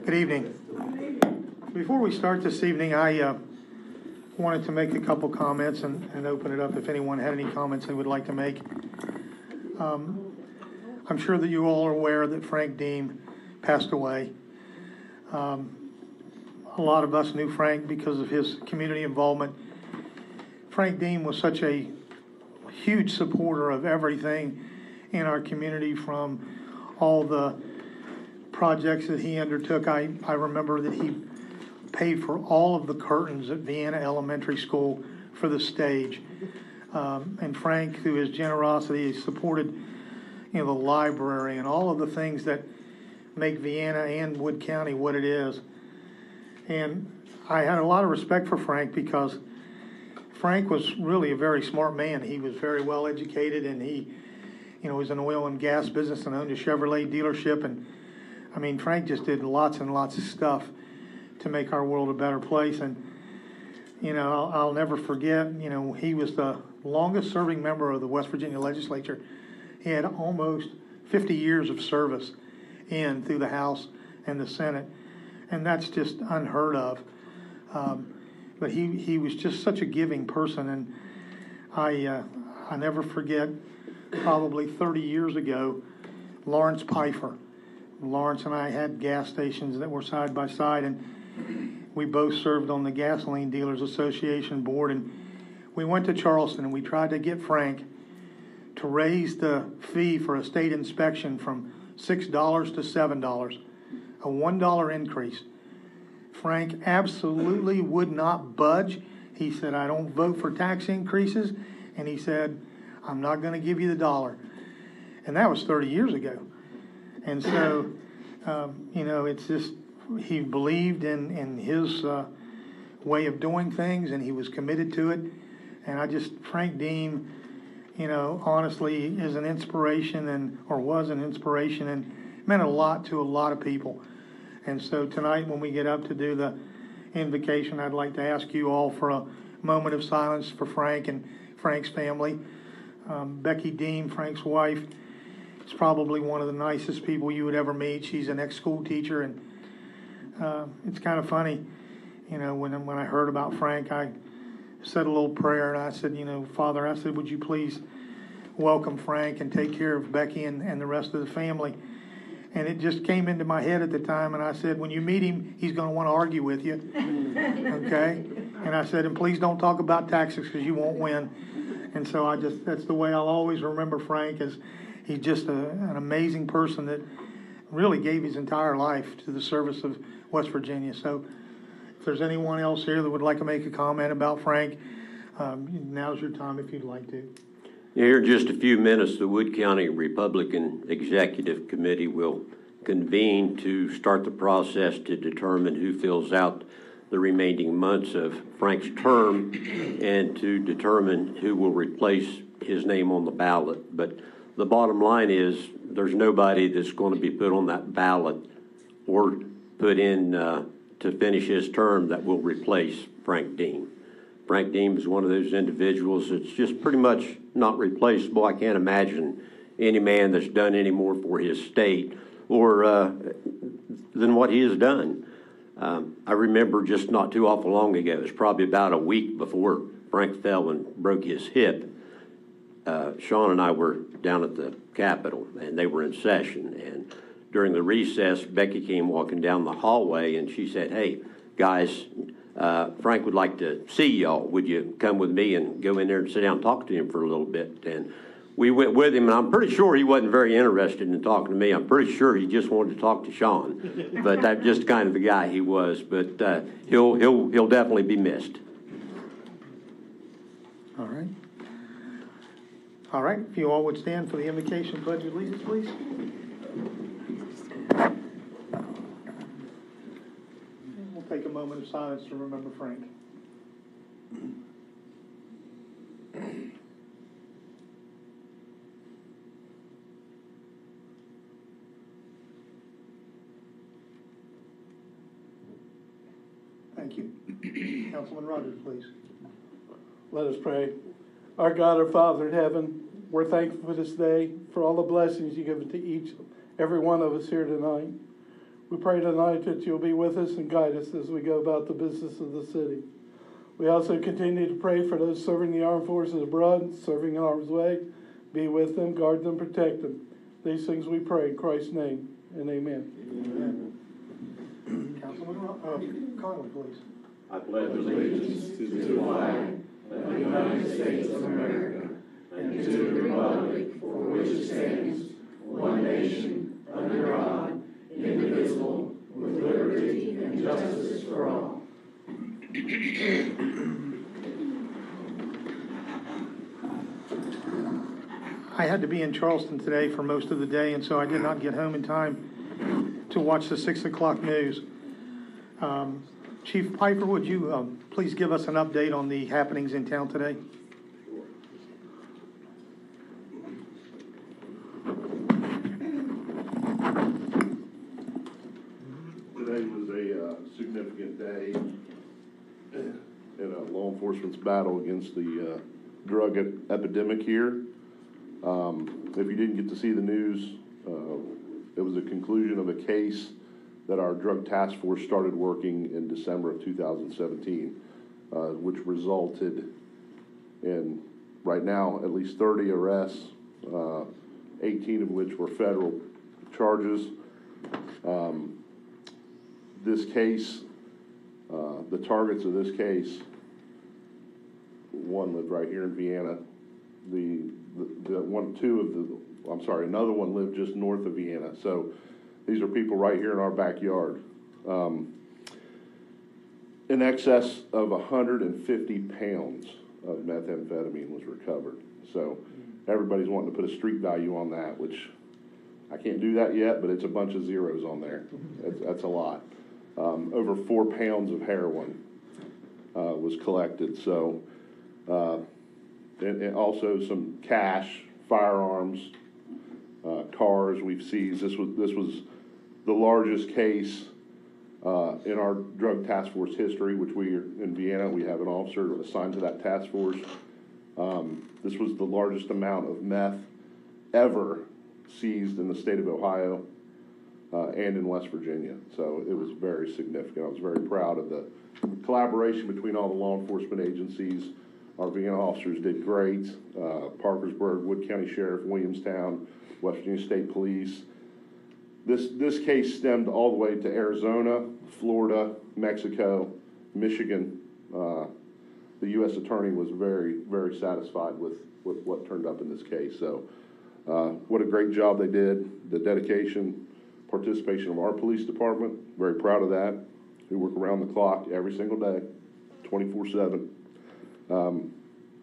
Good evening. Before we start this evening, I wanted to make a couple comments and open it up if anyone had any comments they would like to make. I'm sure that you all are aware that Frank Deem passed away. A lot of us knew Frank because of his community involvement. Frank Deem was such a huge supporter of everything in our community, from all the projects that he undertook. I remember that he paid for all of the curtains at Vienna Elementary School for the stage. And Frank, through his generosity, supported the library and all of the things that make Vienna and Wood County what it is. And I had a lot of respect for Frank because Frank was really a very smart man. He was very well educated, and he was in the oil and gas business and owned a Chevrolet dealership. And I mean, Frank just did lots and lots of stuff to make our world a better place. And, I'll never forget, he was the longest serving member of the West Virginia legislature. He had almost 50 years of service through the House and the Senate. And that's just unheard of. But he was just such a giving person. And I never forget, probably 30 years ago, Lawrence Pfeiffer. Lawrence and I had gas stations that were side by side, and we both served on the Gasoline Dealers Association board. And we went to Charleston, and we tried to get Frank to raise the fee for a state inspection from $6 to $7, a $1 increase. Frank absolutely would not budge. He said, "I don't vote for tax increases." And he said, I'm not going to give you the dollar. And that was 30 years ago. And so, it's just, he believed in his way of doing things, and he was committed to it. And Frank Deem, honestly is an inspiration or was an inspiration and meant a lot to a lot of people. And so tonight when we get up to do the invocation, I'd like to ask you all for a moment of silence for Frank and Frank's family. Becky Deem, Frank's wife, is probably one of the nicest people you would ever meet. She's an ex-school teacher, and it's kind of funny, when I heard about Frank, I said a little prayer, and I said, Father, I said, would you please welcome Frank and take care of Becky and the rest of the family. And it just came into my head at the time, and I said, when you meet him, he's going to want to argue with you, okay? And I said, and please don't talk about taxes because you won't win. And so that's the way I'll always remember Frank, is he's just an amazing person that really gave his entire life to the service of West Virginia. So if there's anyone else here that would like to make a comment about Frank, now's your time if you'd like to. Here in just a few minutes, the Wood County Republican Executive Committee will convene to start the process to determine who fills out the remaining months of Frank's term and to determine who will replace his name on the ballot. But the bottom line is there's nobody that's going to be put on that ballot or put in to finish his term that will replace Frank Deem. Frank Deem is one of those individuals that's just pretty much not replaceable. I can't imagine any man that's done any more for his state or than what he has done. I remember just not too awful long ago, it was probably about a week before Frank fell and broke his hip. Sean and I were down at the Capitol, and they were in session. And during the recess, Becky came walking down the hallway, and she said, hey, guys, Frank would like to see y'all. Would you come with me and go in there and sit down and talk to him for a little bit? And we went with him, and I'm pretty sure he wasn't very interested in talking to me. I'm pretty sure he just wanted to talk to Sean. But that's just kind of the guy he was. But he'll definitely be missed. All right. All right. If you all would stand for the invocation, pledge of allegiance, please. We'll take a moment of silence to remember Frank. Thank you. Councilman Rogers, please. Let us pray. Our God, our Father in heaven, we're thankful for this day, for all the blessings you give to every one of us here tonight. We pray tonight that you'll be with us and guide us as we go about the business of the city. We also continue to pray for those serving the armed forces abroad, serving in harm's way. Be with them, guard them, protect them. These things we pray in Christ's name, and amen. Amen. Councilman Conley, please. I pledge allegiance to the flag of the United States of America and to the republic for which it stands, one nation, under God, indivisible, with liberty and justice for all. I had to be in Charleston today for most of the day, and so I did not get home in time to watch the 6 o'clock news. Chief Piper, would you please give us an update on the happenings in town today? Today was a significant day in a law enforcement's battle against the drug epidemic here. If you didn't get to see the news, it was a conclusion of a case that our drug task force started working in December of 2017, which resulted in, right now, at least 30 arrests, 18 of which were federal charges. This case, the targets of this case, one lived right here in Vienna. Another one lived just north of Vienna. So these are people right here in our backyard. In excess of 150 pounds of methamphetamine was recovered. So everybody's wanting to put a street value on that, which I can't do that yet, but it's a bunch of zeros on there. That's a lot. Over 4 pounds of heroin was collected. So, and also some cash, firearms, cars we've seized. This was the largest case in our drug task force history, which we are in Vienna. We have an officer assigned to that task force. This was the largest amount of meth ever seized in the state of Ohio and in West Virginia. So it was very significant. I was very proud of the collaboration between all the law enforcement agencies. Our Vienna officers did great. Parkersburg, Wood County Sheriff, Williamstown, West Virginia State Police. This case stemmed all the way to Arizona, Florida, Mexico, Michigan. The U.S. attorney was very, very satisfied with what turned up in this case. So what a great job they did. The dedication, participation of our police department, very proud of that. We work around the clock every single day, 24/7.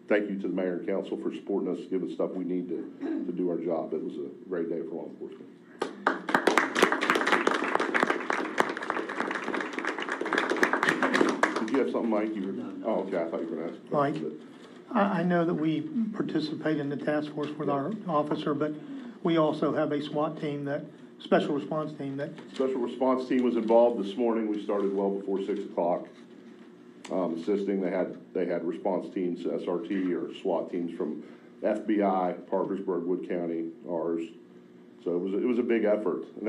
Thank you to the mayor and council for supporting us, giving us stuff we need to do our job. It was a great day for law enforcement. Did you have something, Mike? Oh, okay, I thought you were going to ask. Mike, I know that we participate in the task force with our officer, but we also have a SWAT team, special response team Special response team was involved this morning. We started well before 6 o'clock. Assisting, they had response teams, SRT or SWAT teams from FBI, Parkersburg, Wood County, ours. So it was a big effort, and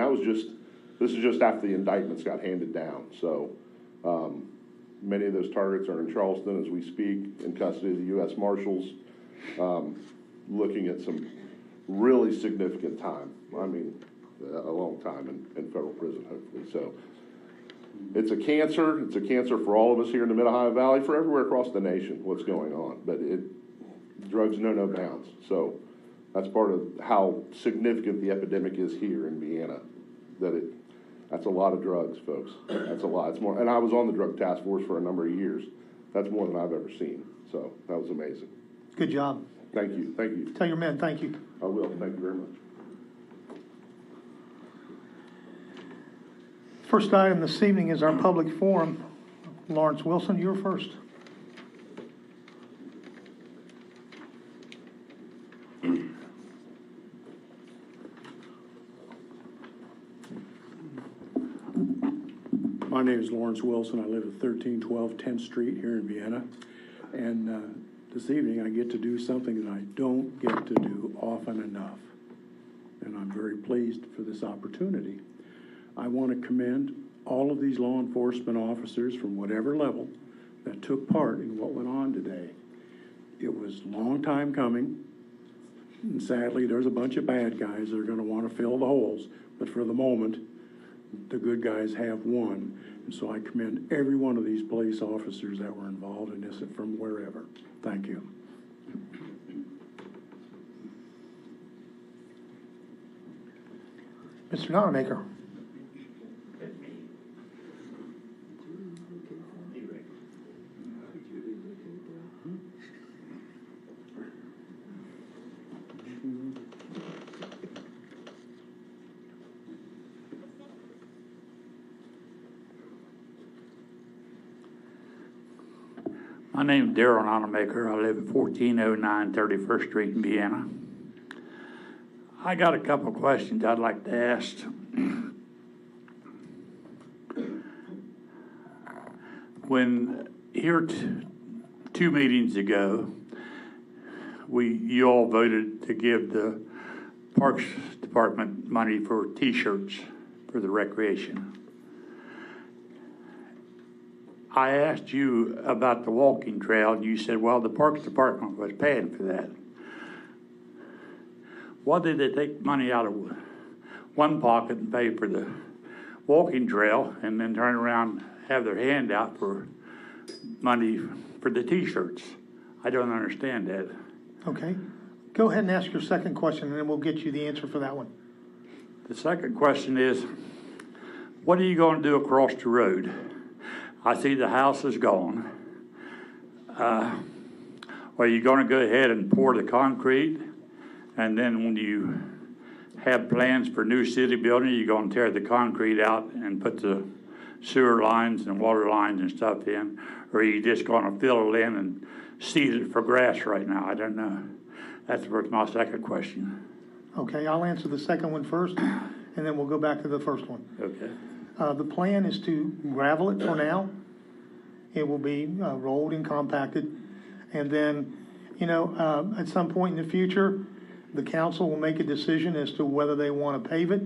this is just after the indictments got handed down. So many of those targets are in Charleston as we speak, in custody of the U.S. Marshals, looking at some really significant time. I mean, a long time in federal prison, hopefully. So. It's a cancer. It's a cancer for all of us here in the Mid-Ohio Valley, for everywhere across the nation, what's going on. But drugs know no bounds. So that's part of how significant the epidemic is here in Vienna. That's a lot of drugs, folks. That's a lot. It's more. And I was on the drug task force for a number of years. That's more than I've ever seen. So that was amazing. Good job. Thank you. Thank you. Tell your men thank you. I will. Thank you very much. First item this evening is our public forum. Lawrence Wilson, you're first. My name is Lawrence Wilson. I live at 1312 10th Street here in Vienna. And this evening I get to do something that I don't get to do often enough. And I'm very pleased for this opportunity. I want to commend all of these law enforcement officers from whatever level that took part in what went on today. It was a long time coming, and sadly there's a bunch of bad guys that are going to want to fill the holes, but for the moment the good guys have won, and so I commend every one of these police officers that were involved in this from wherever. Thank you. Mr. Nonamaker. My name is Darrell Nonamaker. I live at 1409 31st Street in Vienna. I got a couple of questions I'd like to ask. When here 2 meetings ago, you all voted to give the Parks Department money for T-shirts for the recreation. I asked you about the walking trail, and you said, well, the Parks Department was paying for that. Why did they take money out of one pocket and pay for the walking trail and then turn around and have their hand out for money for the T-shirts? I don't understand that. Okay. Go ahead and ask your second question, and then we'll get you the answer for that one. The second question is, what are you going to do across the road? I see the house is gone. Are you going to go ahead and pour the concrete And then when you have plans for new city building, you're gonna tear the concrete out and put the sewer lines and water lines and stuff in, or are you just gonna fill it in and seed it for grass right now? I don't know. That's my second question. Okay, I'll answer the second one first, and then we'll go back to the first one. Okay. The plan is to gravel it for now. It will be rolled and compacted. And then, at some point in the future, the council will make a decision as to whether they want to pave it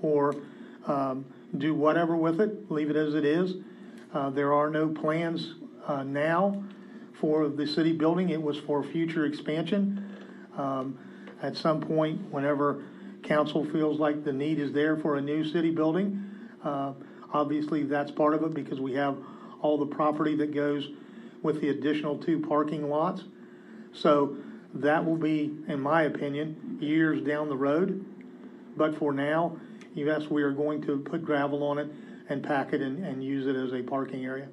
or do whatever with it, leave it as it is. There are no plans now for the city building. It was for future expansion. At some point, whenever council feels like the need is there for a new city building, obviously that's part of it because we have all the property that goes with the additional 2 parking lots. So that will be, in my opinion, years down the road. But for now, yes, we are going to put gravel on it and pack it and use it as a parking area.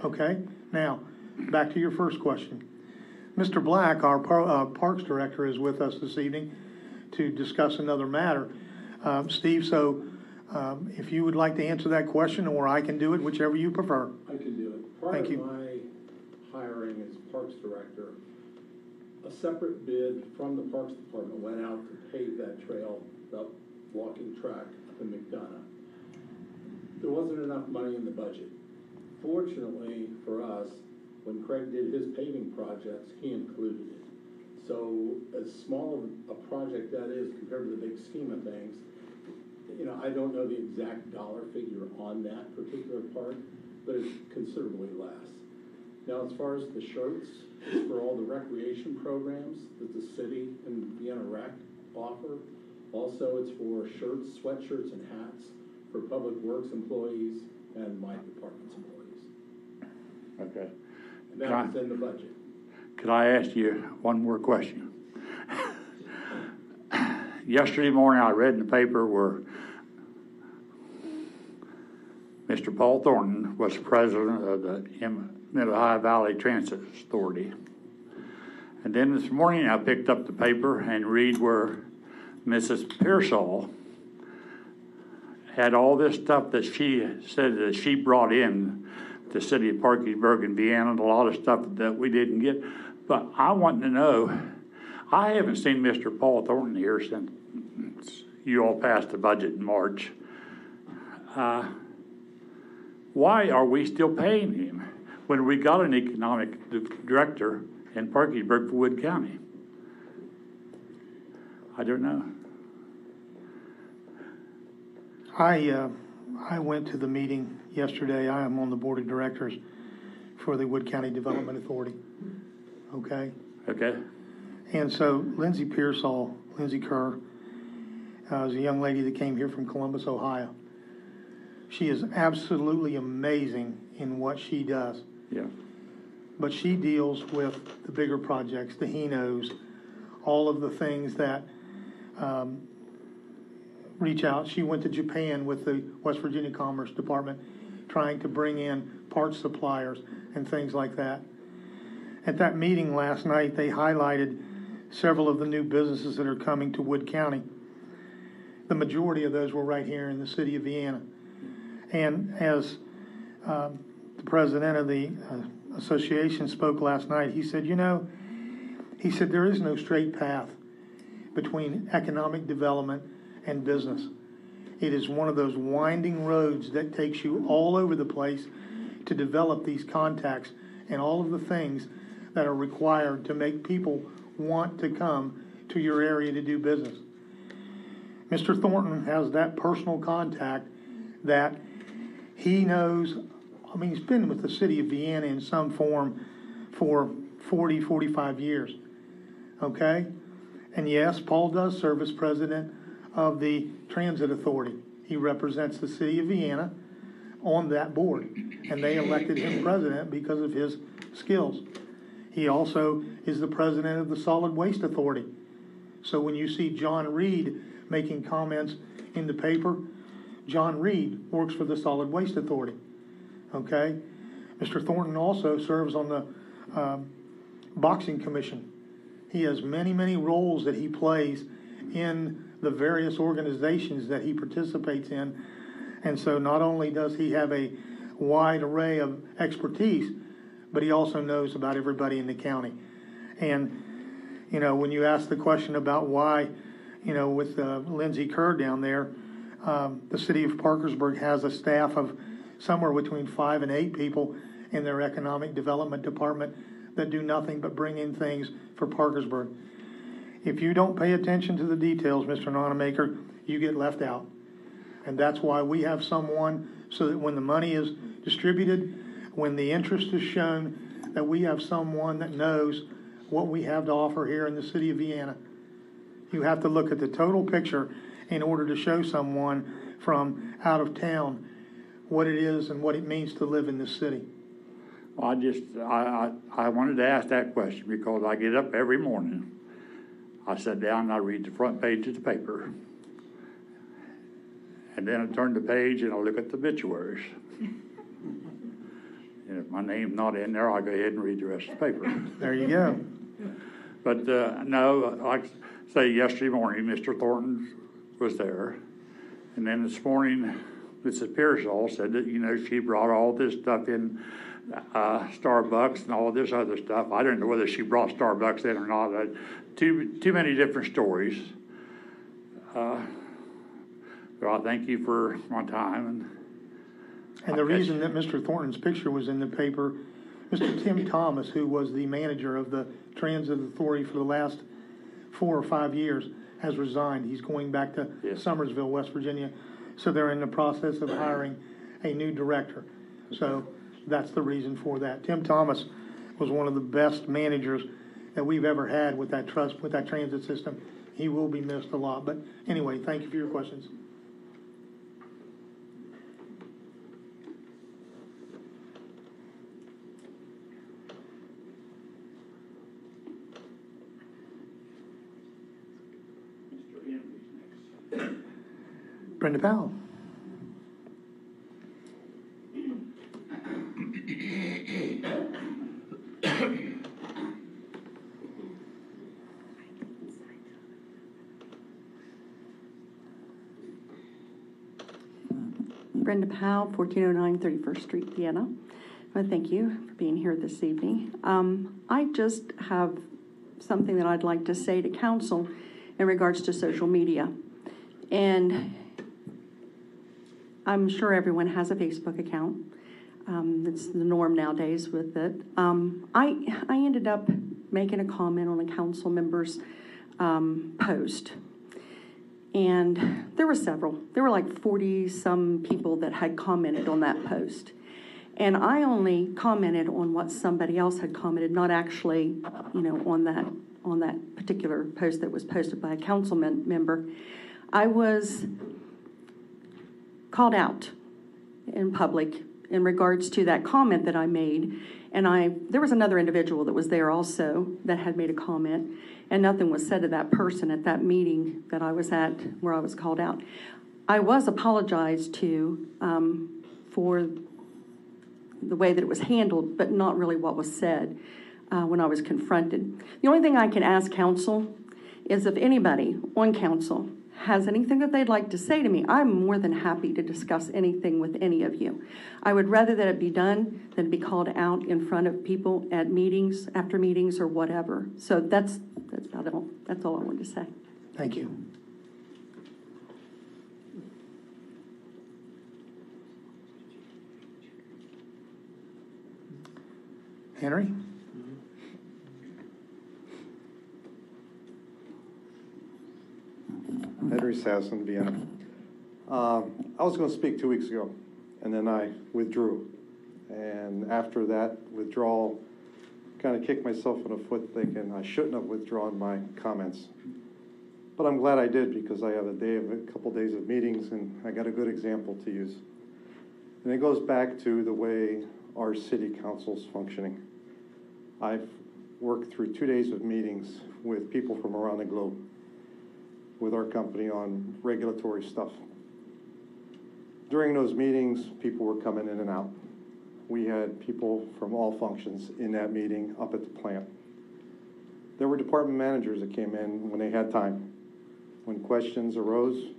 Okay? Now, back to your first question. Mr. Black, our Parks Director, is with us this evening to discuss another matter. Steve, so if you would like to answer that question, or I can do it, whichever you prefer. I can do it. Part Thank of you. my hiring as Parks Director, a separate bid from the Parks Department went out to pave that trail, that walking track up in McDonough. There wasn't enough money in the budget. Fortunately for us, when Craig did his paving projects, he included it. So as small of a project that is compared to the big scheme of things, I don't know the exact dollar figure on that particular part, but it's considerably less. Now, as far as the shirts, it's for all the recreation programs that the city and Vienna Rec offer. Also, it's for shirts, sweatshirts, and hats for public works employees and my department's employees. Okay. And that's in the budget. Could I ask you one more question? Yesterday morning, I read in the paper where Mr. Paul Thornton was president of the Mid-Ohio Valley Transit Authority. And then this morning, I picked up the paper and read where Mrs. Pearsall had all this stuff that she said that she brought in the city of Parkersburg and Vienna, and a lot of stuff that we didn't get. But I want to know, I haven't seen Mr. Paul Thornton here since you all passed the budget in March. Why are we still paying him when we got an economic director in Parkersburg for Wood County? I don't know. I went to the meeting yesterday. I am on the board of directors for the Wood County Development Authority. Okay? Okay. And so Lindsay Pearsall, Lindsay Kerr, is a young lady that came here from Columbus, Ohio. She is absolutely amazing in what she does. Yeah. But she deals with the bigger projects, the Hinos, all of the things that reach out. She went to Japan with the West Virginia Commerce Department trying to bring in parts suppliers and things like that. At that meeting last night, they highlighted several of the new businesses that are coming to Wood County. The majority of those were right here in the city of Vienna. And as the president of the association spoke last night, he said, there is no straight path between economic development and business. It is one of those winding roads that takes you all over the place to develop these contacts and all of the things that are required to make people want to come to your area to do business. Mr. Thornton has that personal contact that he knows. I mean, he's been with the city of Vienna in some form for 40, 45 years. Okay? And yes, Paul does serve as president of the Transit Authority. He represents the city of Vienna on that board, and they elected him president because of his skills. He also is the president of the Solid Waste Authority. So when you see John Reed making comments in the paper, John Reed works for the Solid Waste Authority. Okay? Mr. Thornton also serves on the boxing commission He has many, many roles that he plays in the various organizations that he participates in. And so not only does he have a wide array of expertise, but he also knows about everybody in the county. And, you know, when you ask the question about why, you know, with Lindsay Kerr down there, the city of Parkersburg has a staff of somewhere between 5 and 8 people in their economic development department that do nothing but bring in things for Parkersburg. If you don't pay attention to the details, Mr. Nonamaker, you get left out. And that's why we have someone, so that when the money is distributed, when the interest is shown, that we have someone that knows what we have to offer here in the city of Vienna. You have to look at the total picture in order to show someone from out of town what it is and what it means to live in this city. Well, I wanted to ask that question because I get up every morning. I sit down and I read the front page of the paper. And then I turn the page and I look at the obituaries. And if my name's not in there, I'll go ahead and read the rest of the paper. There you go. But no, like I say, yesterday morning, Mr. Thornton was there. And then this morning, Mrs. Pearsall said that, you know, she brought all this stuff in, Starbucks and all this other stuff. I don't know whether she brought Starbucks in or not. Too many different stories. So I thank you for my time. And the reason that Mr. Thornton's picture was in the paper, Mr. Tim Thomas, who was the manager of the Transit Authority for the last 4 or 5 years, has resigned. He's going back to Summersville, West Virginia. So they're in the process of hiring a new director. So that's the reason for that. Tim Thomas was one of the best managers that we've ever had with that transit system. He will be missed a lot. But anyway, thank you for your questions. Brenda Powell. Brenda Powell, 1409 31st Street, Vienna. Well, thank you for being here this evening. I just have something that I'd like to say to council in regards to social media. And I'm sure everyone has a Facebook account. It's the norm nowadays with it. I ended up making a comment on a council member's post. And there were several. There were like 40-some people that had commented on that post. And I only commented on what somebody else had commented, not actually, you know, on that particular post that was posted by a councilman member. I was called out in public in regards to that comment that I made. And there was another individual that was there also that had made a comment, and nothing was said to that person at that meeting that I was at where I was called out. I was apologized to for the way that it was handled, but not really what was said when I was confronted. The only thing I can ask council is if anybody on council has anything that they'd like to say to me, I'm more than happy to discuss anything with any of you. I would rather that it be done than be called out in front of people at meetings, after meetings, or whatever. So that's about all. That's all I wanted to say. Thank you. Henry? Henry Sassen, Vienna. I was going to speak 2 weeks ago, and then I withdrew. And after that withdrawal, kind of kicked myself in the foot thinking I shouldn't have withdrawn my comments. But I'm glad I did, because I have a couple days of meetings, and I got a good example to use. And it goes back to the way our city council's functioning. I've worked through 2 days of meetings with people from around the globe with our company on regulatory stuff. During those meetings, people were coming in and out. We had people from all functions in that meeting up at the plant. There were department managers that came in when they had time. When questions arose,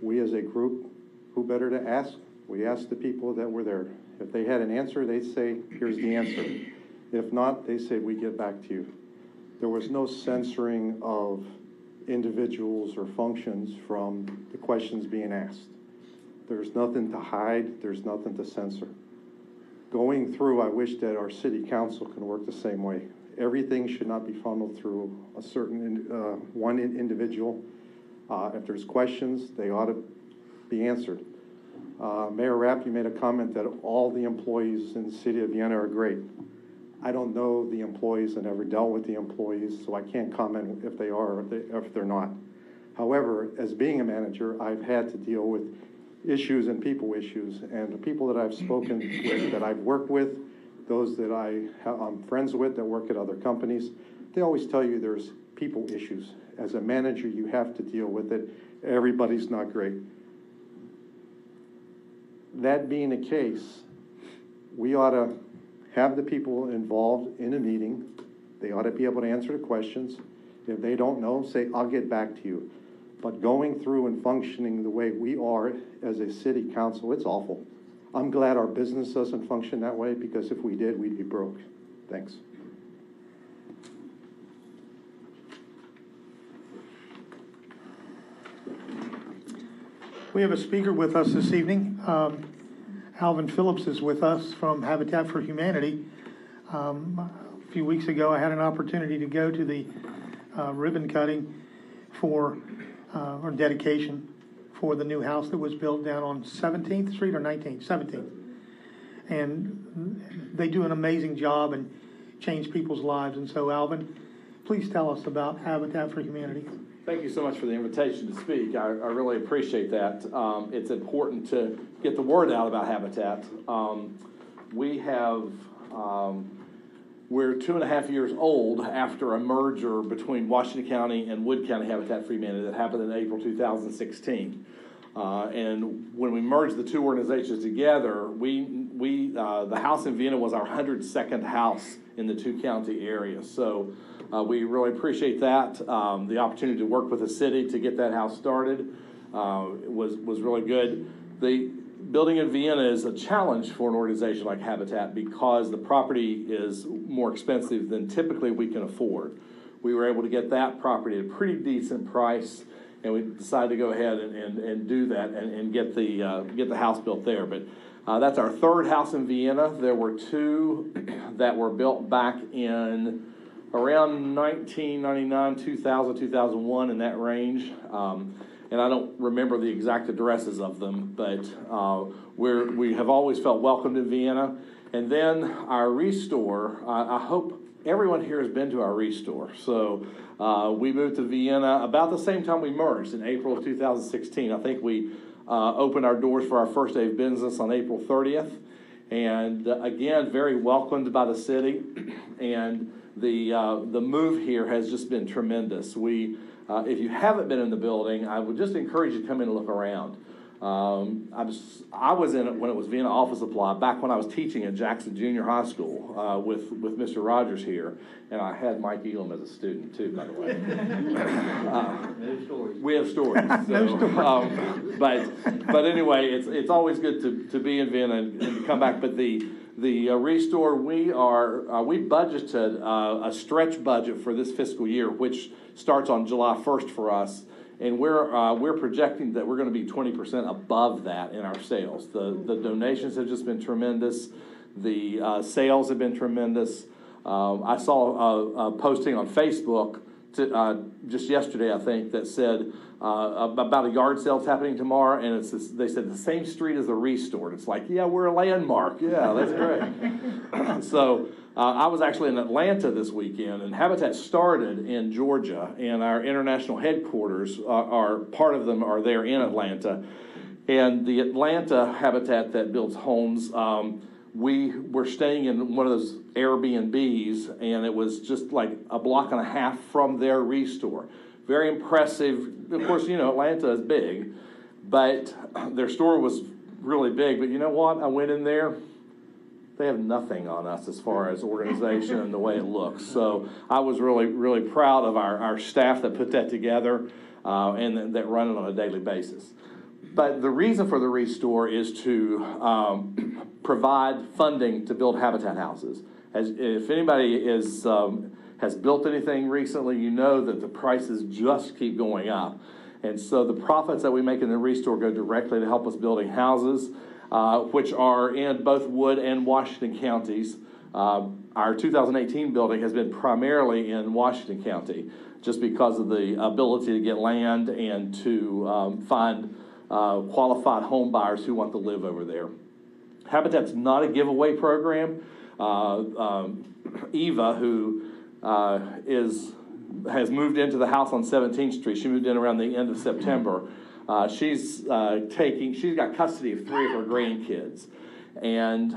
we as a group, who better to ask? We asked the people that were there. If they had an answer, they'd say, here's the answer. If not, they said, we get back to you. There was no censoring of individuals or functions from the questions being asked. There's nothing to hide, there's nothing to censor. Going through, I wish that our city council can work the same way. Everything should not be funneled through a certain one individual. If there's questions, they ought to be answered. Mayor Rapp, you made a comment that all the employees in the city of Vienna are great. I don't know the employees. I never dealt with the employees, so I can't comment if they are or if they're not. However, as being a manager, I've had to deal with issues and people issues, and the people that I've spoken with, that I've worked with, those that I'm friends with that work at other companies, they always tell you there's people issues. As a manager, you have to deal with it. Everybody's not great. That being the case, we ought to have the people involved in a meeting. They ought to be able to answer the questions. If they don't know, say, I'll get back to you. But going through and functioning the way we are as a city council, it's awful. I'm glad our business doesn't function that way, because if we did, we'd be broke. Thanks. We have a speaker with us this evening. Alvin Phillips is with us from Habitat for Humanity. A few weeks ago, I had an opportunity to go to the ribbon cutting or dedication for the new house that was built down on 17th Street or 19th? 17th. And they do an amazing job and change people's lives. And so, Alvin, please tell us about Habitat for Humanity. Thank you so much for the invitation to speak. I really appreciate that. It's important to get the word out about Habitat. We're 2.5 years old after a merger between Washington County and Wood County Habitat for Humanity that happened in April 2016. And when we merged the two organizations together, the house in Vienna was our 102nd house in the two-county area. So we really appreciate that. The opportunity to work with the city to get that house started was really good. The building in Vienna is a challenge for an organization like Habitat because the property is more expensive than typically we can afford. We were able to get that property at a pretty decent price, and we decided to go ahead and do that and get the house built there. But that's our third house in Vienna. There were two that were built back in around 1999, 2000, 2001, in that range. And I don't remember the exact addresses of them, but we have always felt welcomed in Vienna. And then our restore, I hope everyone here has been to our restore. So we moved to Vienna about the same time we merged in April of 2016. I think we opened our doors for our first day of business on April 30th. And again, very welcomed by the city. And the move here has just been tremendous. If you haven't been in the building, I would just encourage you to come in and look around. I was in it when it was Vienna Office Supply, back when I was teaching at Jackson Junior High School with Mr. Rogers here, and I had Mike Elam as a student too, by the way. No stories. We have stories. So, but anyway, it's always good to be in Vienna and to come back. But the restore, we budgeted a stretch budget for this fiscal year, which starts on July 1st for us, and we're projecting that we're going to be 20% above that in our sales. The donations have just been tremendous. The sales have been tremendous. I saw a posting on Facebook just yesterday, I think, that said about a yard sale that's happening tomorrow, and they said the same street as the restore. It's like, yeah, we're a landmark. Yeah, that's great. So I was actually in Atlanta this weekend, and Habitat started in Georgia, and our international headquarters are part of them are there in Atlanta. And the Atlanta Habitat that builds homes, we were staying in one of those Airbnbs, and it was just like a block and a half from their restore. Very impressive. Of course, Atlanta is big, but their store was really big. But you know what? I went in there. they have nothing on us as far as organization and the way it looks. So I was really, really proud of our staff that put that together and that run it on a daily basis. But the reason for the restore is to provide funding to build habitat houses. If anybody has built anything recently, you know that the prices just keep going up. And so the profits that we make in the restore go directly to help us building houses, which are in both Wood and Washington counties. Our 2018 building has been primarily in Washington County just because of the ability to get land and to find qualified home buyers who want to live over there. Habitat's not a giveaway program. Eva, who has moved into the house on 17th Street. She moved in around the end of September. She's got custody of 3 of her grandkids. And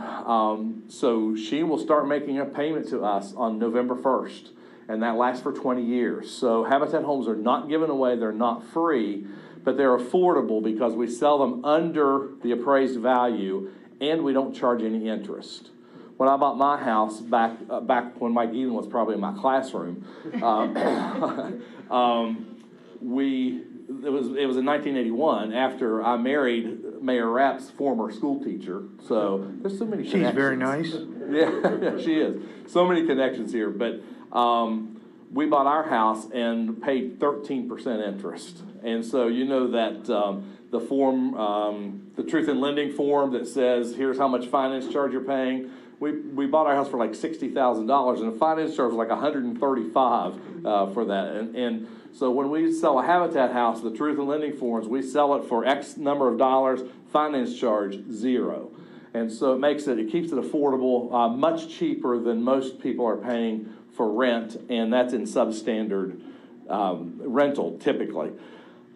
so she will start making a payment to us on November 1st. And that lasts for 20 years. So Habitat homes are not given away. They're not free, but they're affordable because we sell them under the appraised value and we don't charge any interest. When I bought my house back when Mike Eden was probably in my classroom, it was in 1981 after I married Mayor Rapp's former school teacher. So there's so many connections. She's very nice. Yeah, she is. So many connections here. But we bought our house and paid 13% interest. And so you know that the form, the Truth in Lending form that says here's how much finance charge you're paying. We bought our house for like $60,000, and the finance charge was like $135 for that. And so when we sell a Habitat house, the Truth in Lending forms, we sell it for X number of dollars, finance charge 0. And so it keeps it affordable, much cheaper than most people are paying for rent, and that's in substandard rental typically.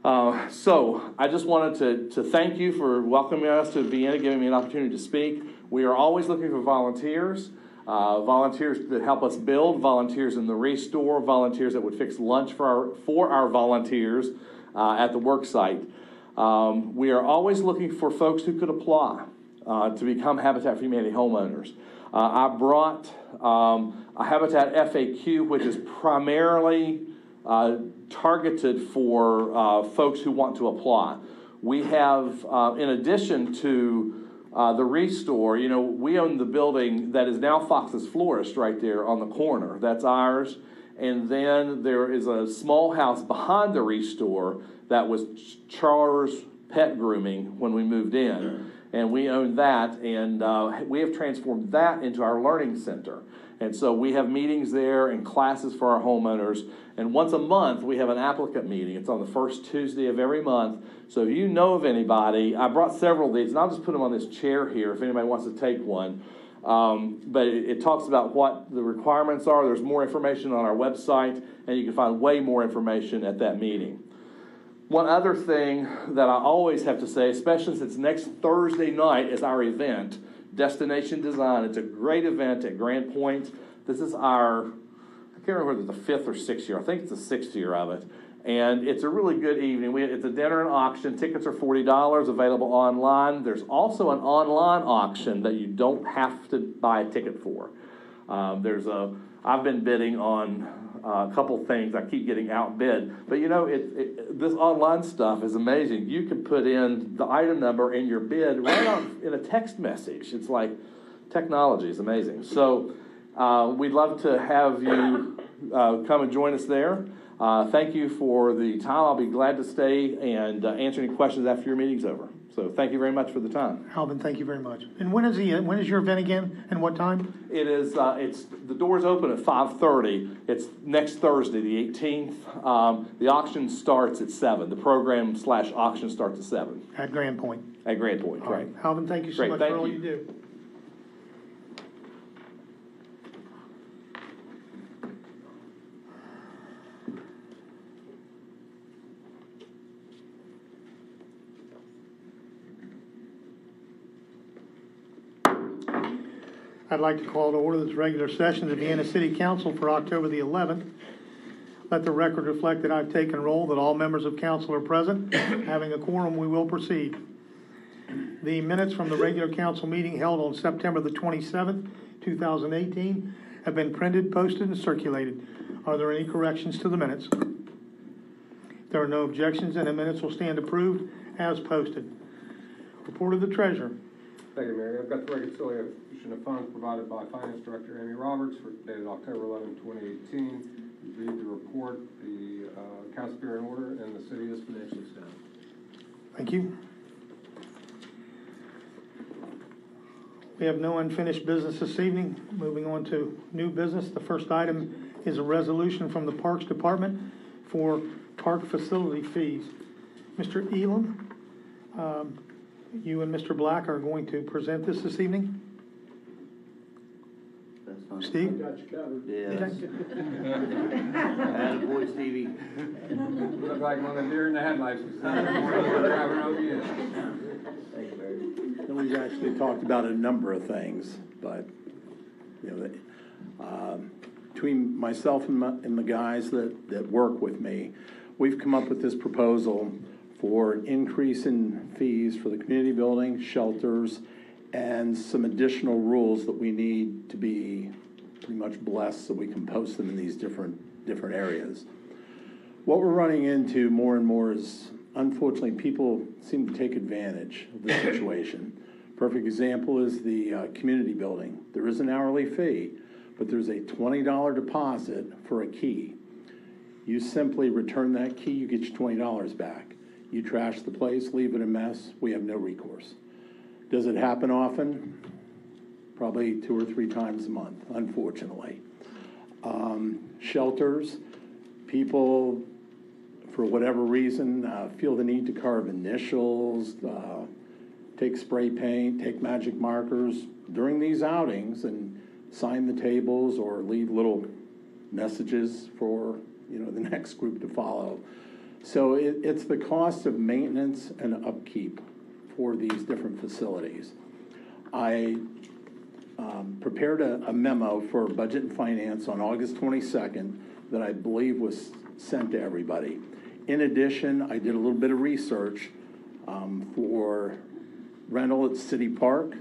So I just wanted to thank you for welcoming us to Vienna, giving me an opportunity to speak. We are always looking for volunteers, volunteers that help us build, volunteers in the restore, volunteers that would fix lunch for our volunteers at the work site. We are always looking for folks who could apply to become Habitat for Humanity homeowners. I brought a Habitat FAQ, which is primarily targeted for folks who want to apply. We have, in addition to the restore, we own the building that is now Fox's Florist right there on the corner. That's ours. And then there is a small house behind the restore that was Char's Pet Grooming when we moved in. And we own that, and we have transformed that into our learning center. And so we have meetings there and classes for our homeowners. And once a month, we have an applicant meeting. It's on the first Tuesday of every month. So if you know of anybody, I brought several of these, and I'll just put them on this chair here if anybody wants to take one. But it talks about what the requirements are. There's more information on our website, and you can find way more information at that meeting. One other thing that I always have to say, especially since next Thursday night is our event, Destination Design. It's a great event at Grand Point. This is I can't remember whether it's the 5th or 6th year. I think it's the 6th year of it. And it's a really good evening. It's a dinner and auction. Tickets are $40, available online. There's also an online auction that you don't have to buy a ticket for. I've been bidding on a couple things. I keep getting outbid. But this online stuff is amazing. You can put in the item number and your bid right on in a text message. It's like technology is amazing. So we'd love to have you come and join us there. Thank you for the time. I'll be glad to stay and answer any questions after your meeting's over. So thank you very much for the time. Alvin, thank you very much. And when is your event again, and what time? It is. The doors open at 5:30. It's next Thursday, the 18th. The auction starts at 7. The program / auction starts at 7. At Grand Point. At Grand Point, right. Alvin, thank you so much for all you do. I'd like to call to order this regular session of the Vienna City Council for October the 11th. Let the record reflect that I've taken roll, that all members of council are present. Having a quorum, we will proceed. The minutes from the regular council meeting held on September the 27th, 2018 have been printed, posted, and circulated. Are there any corrections to the minutes? If there are no objections, then the minutes will stand approved as posted. Report of the treasurer. Thank you, Mayor. I've got the reconciliation of funds provided by Finance Director Amy Roberts for dated October 11, 2018. Reviewed the report, the accounts appear in order, and the city is financially sound. Thank you. We have no unfinished business this evening. Moving on to new business. The first item is a resolution from the Parks Department for park facility fees. Mr. Elam, you and Mr. Black are going to present this evening. That's fine. Steve? Got you covered. Yes. Attaboy, Stevie. Looks like one of the deer in the headlights. Driving over you. Thank you, Barry. And we've actually talked about a number of things, but, you know, between myself and the guys that work with me, we've come up with this proposal for an increase in fees for the community building, shelters, and some additional rules that we need to be pretty much blessed so we can post them in these different areas. What we're running into more and more is, unfortunately, people seem to take advantage of the situation. Perfect example is the community building. There is an hourly fee, but there's a $20 deposit for a key. You simply return that key, you get your $20 back. You trash the place, leave it a mess, we have no recourse. Does it happen often? Probably 2 or 3 times a month, unfortunately. Shelters, people, for whatever reason, feel the need to carve initials, take spray paint, take magic markers during these outings and sign the tables or leave little messages for, you know, the next group to follow. So it's the cost of maintenance and upkeep for these different facilities. I prepared a memo for Budget and Finance on August 22nd that I believe was sent to everybody. In addition, I did a little bit of research for rental at City Park,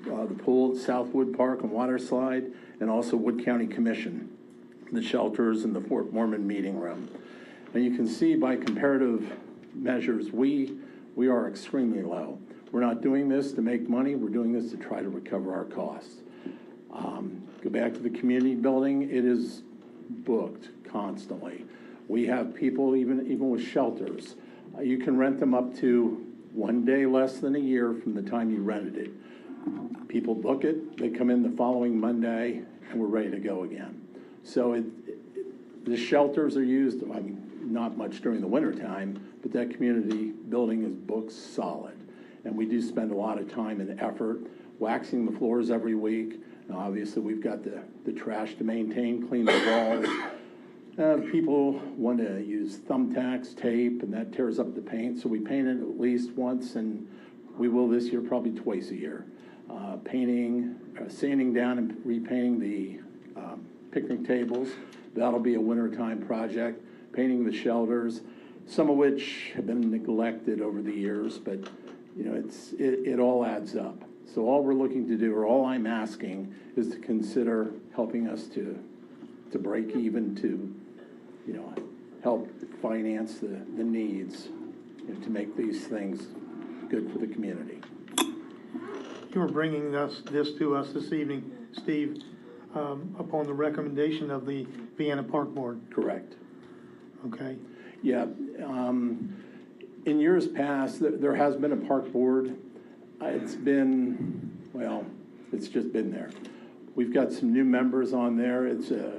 the pool at Southwood Park and Water Slide, and also Wood County Commission, the shelters and the Fort Mormon meeting room. And you can see by comparative measures, we are extremely low. We're not doing this to make money, we're doing this to try to recover our costs. Go back to the community building, it is booked constantly. We have people, even with shelters, you can rent them up to 1 day less than a year from the time you rented it. People book it, they come in the following Monday, and we're ready to go again. So the shelters are used, I mean, not much during the winter time, but that community building is booked solid. And we do spend a lot of time and effort waxing the floors every week. Now, obviously, we've got the trash to maintain, clean the walls. People want to use thumbtacks, tape, and that tears up the paint. So we paint it at least once, and we will this year probably twice a year. Painting, sanding down and repainting the picnic tables. That'll be a wintertime project. Painting the shelters, some of which have been neglected over the years, but you know, it all adds up. So all we're looking to do, or all I'm asking, is to consider helping us to break even, to, you know, help finance the needs, you know, to make these things good for the community. You are bringing this to us this evening, Steve, upon the recommendation of the Vienna Park Board. Correct. Okay. Yeah. In years past, there has been a park board. It's been, well, it's just been there. We've got some new members on there. It's a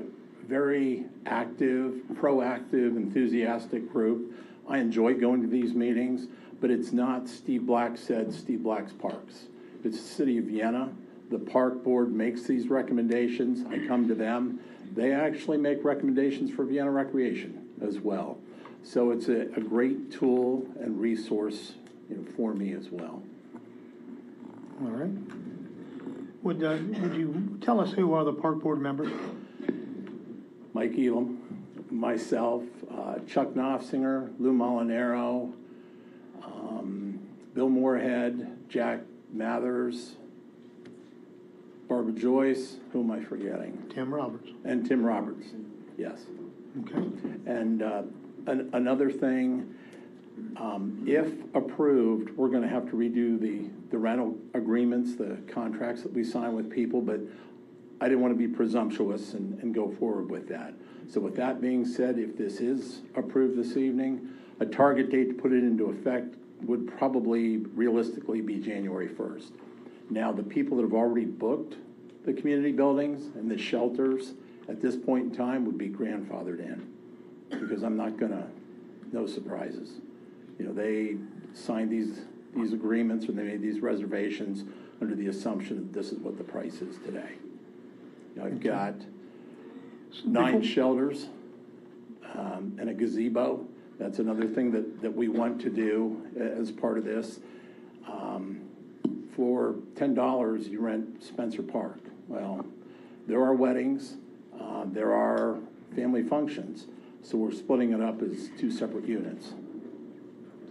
very active, proactive, enthusiastic group. I enjoy going to these meetings, but it's not Steve Black said Steve Black's Parks. It's the city of Vienna. The park board makes these recommendations. I come to them. They actually make recommendations for Vienna Recreation as well. So it's a great tool and resource, you know, for me as well. All right. Would you tell us who are the park board members? Mike Elam, myself, Chuck Knopfsinger, Lou Molinaro, Bill Moorhead, Jack Mathers, Barbara Joyce, who am I forgetting? Tim Roberts. And Tim Roberts, yes. Okay. And another thing, if approved, we're gonna have to redo the rental agreements, the contracts that we sign with people, but I didn't want to be presumptuous and go forward with that. So with that being said, if this is approved this evening, a target date to put it into effect would probably realistically be January 1st. Now, the people that have already booked the community buildings and the shelters at this point in time would be grandfathered in, because I'm not gonna, no surprises. You know, they signed these agreements, or they made these reservations under the assumption that this is what the price is today. You know, I've got 9 shelters and a gazebo. That's another thing that we want to do as part of this. For $10, you rent Spencer Park. Well, there are weddings, there are family functions, so we're splitting it up as 2 separate units.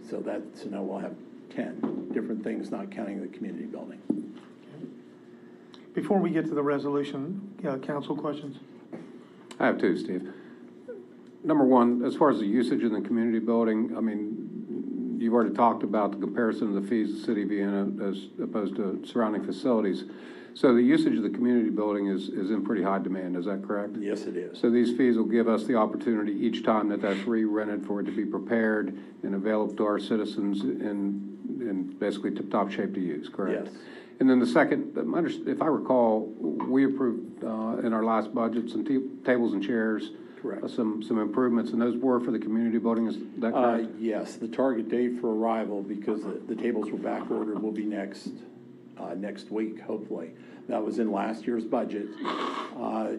So that's, you know, we'll have 10 different things, not counting the community building. Before we get to the resolution, council questions? I have 2, Steve. Number one, as far as the usage in the community building, I mean, you've already talked about the comparison of the fees of the city of Vienna as opposed to surrounding facilities. So the usage of the community building is in pretty high demand, is that correct? Yes, it is. So these fees will give us the opportunity each time that's re-rented for it to be prepared and available to our citizens in basically tip-top shape to use, correct? Yes. And then the second, if I recall, we approved in our last budget some tables and chairs. Correct. Some improvements, and those were for the community building, is that correct? Yes, the target date for arrival, because the tables were back ordered, will be next week, hopefully. That was in last year's budget.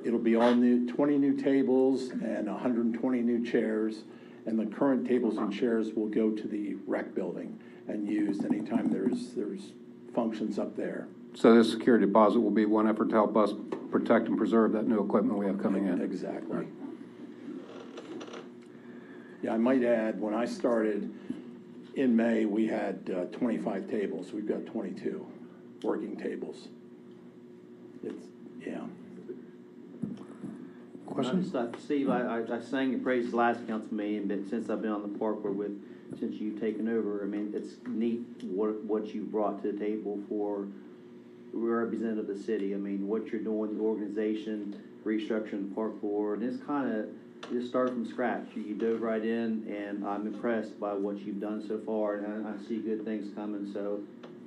It'll be all new, 20 new tables and 120 new chairs, and the current tables and chairs will go to the rec building and used anytime there's functions up there. So this security deposit will be one effort to help us protect and preserve that new equipment we have coming in. Exactly. Yeah, I might add, when I started in May, we had 25 tables. We've got 22 working tables. Yeah. Questions? Steve, I sang your praises last council meeting, but since I've been on the park board since you've taken over, I mean, it's neat what you brought to the table for representative of the city. I mean, what you're doing, the organization, restructuring the park board, and it's kind of just start from scratch. You dove right in, and I'm impressed by what you've done so far, and I see good things coming, so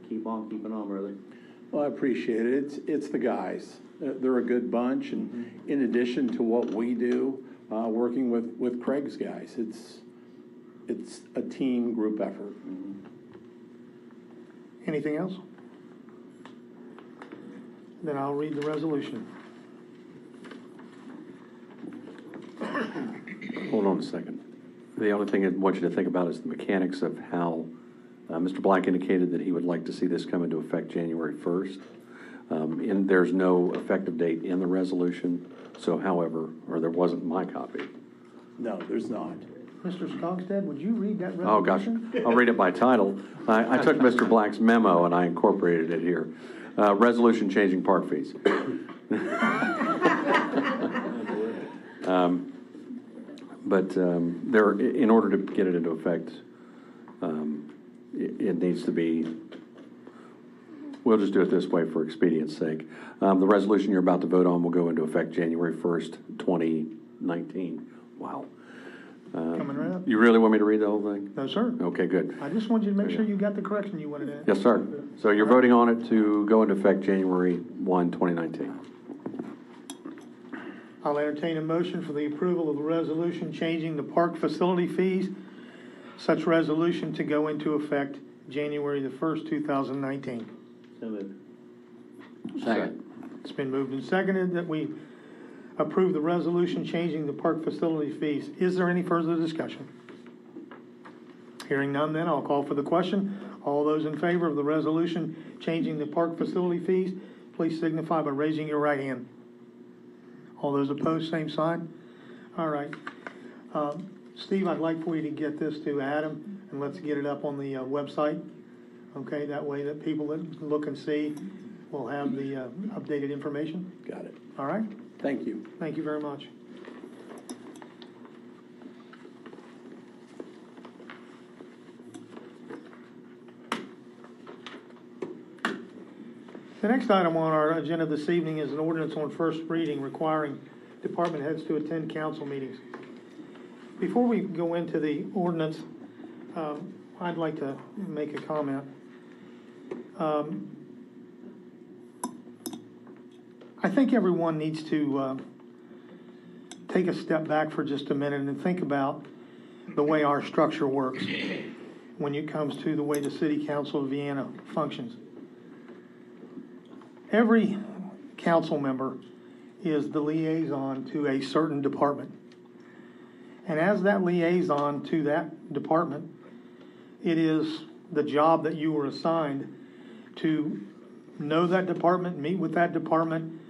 keep on keeping on, brother. Well, I appreciate it. It's the guys. They're a good bunch, and in addition to what we do, working with Craig's guys, it's a team group effort. Anything else? Then I'll read the resolution. Hold on a second. The only thing I want you to think about is the mechanics of how Mr. Black indicated that he would like to see this come into effect January 1st. And there's no effective date in the resolution. So however, or there wasn't my copy. No, there's not. Mr. Skogstad, would you read that resolution? Oh, gosh. I'll read it by title. I took Mr. Black's memo and I incorporated it here. Resolution changing park fees. But in order to get it into effect, it needs to be, we'll just do it this way for expedience sake. The resolution you're about to vote on will go into effect January 1st, 2019. Wow. Coming right up. You really want me to read the whole thing? No, sir. Okay, good. I just wanted you to make sure you got the correction you wanted in. Yes, sir. So you're voting on it to go into effect January 1, 2019. I'll entertain a motion for the approval of the resolution changing the park facility fees. Such resolution to go into effect January the 1st, 2019. So moved. Second. It's been moved and seconded that we approve the resolution changing the park facility fees. Is there any further discussion? Hearing none, then I'll call for the question. All those in favor of the resolution changing the park facility fees, please signify by raising your right hand. All those opposed, same sign. All right. Steve, I'd like for you to get this to Adam, and let's get it up on the website. Okay, that way that people that look and see will have the updated information. Got it. All right? Thank you. Thank you very much. The next item on our agenda this evening is an ordinance on first reading requiring department heads to attend council meetings. Before we go into the ordinance, I'd like to make a comment. I think everyone needs to take a step back for just a minute and think about the way our structure works when it comes to the way the City Council of Vienna functions. Every council member is the liaison to a certain department. And as that liaison to that department, it is the job that you were assigned to know that department, meet with that department,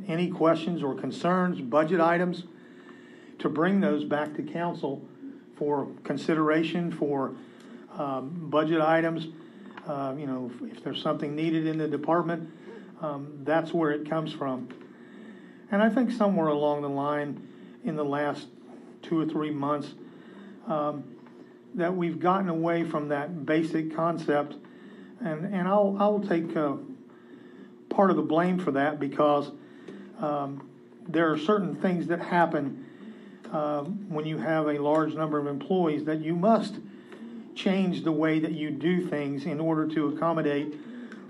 any questions or concerns, budget items, to bring those back to council for consideration for budget items. If there's something needed in the department, that's where it comes from. And I think somewhere along the line in the last 2 or 3 months that we've gotten away from that basic concept, and I'll take part of the blame for that, because there are certain things that happen when you have a large number of employees that you must change the way that you do things in order to accommodate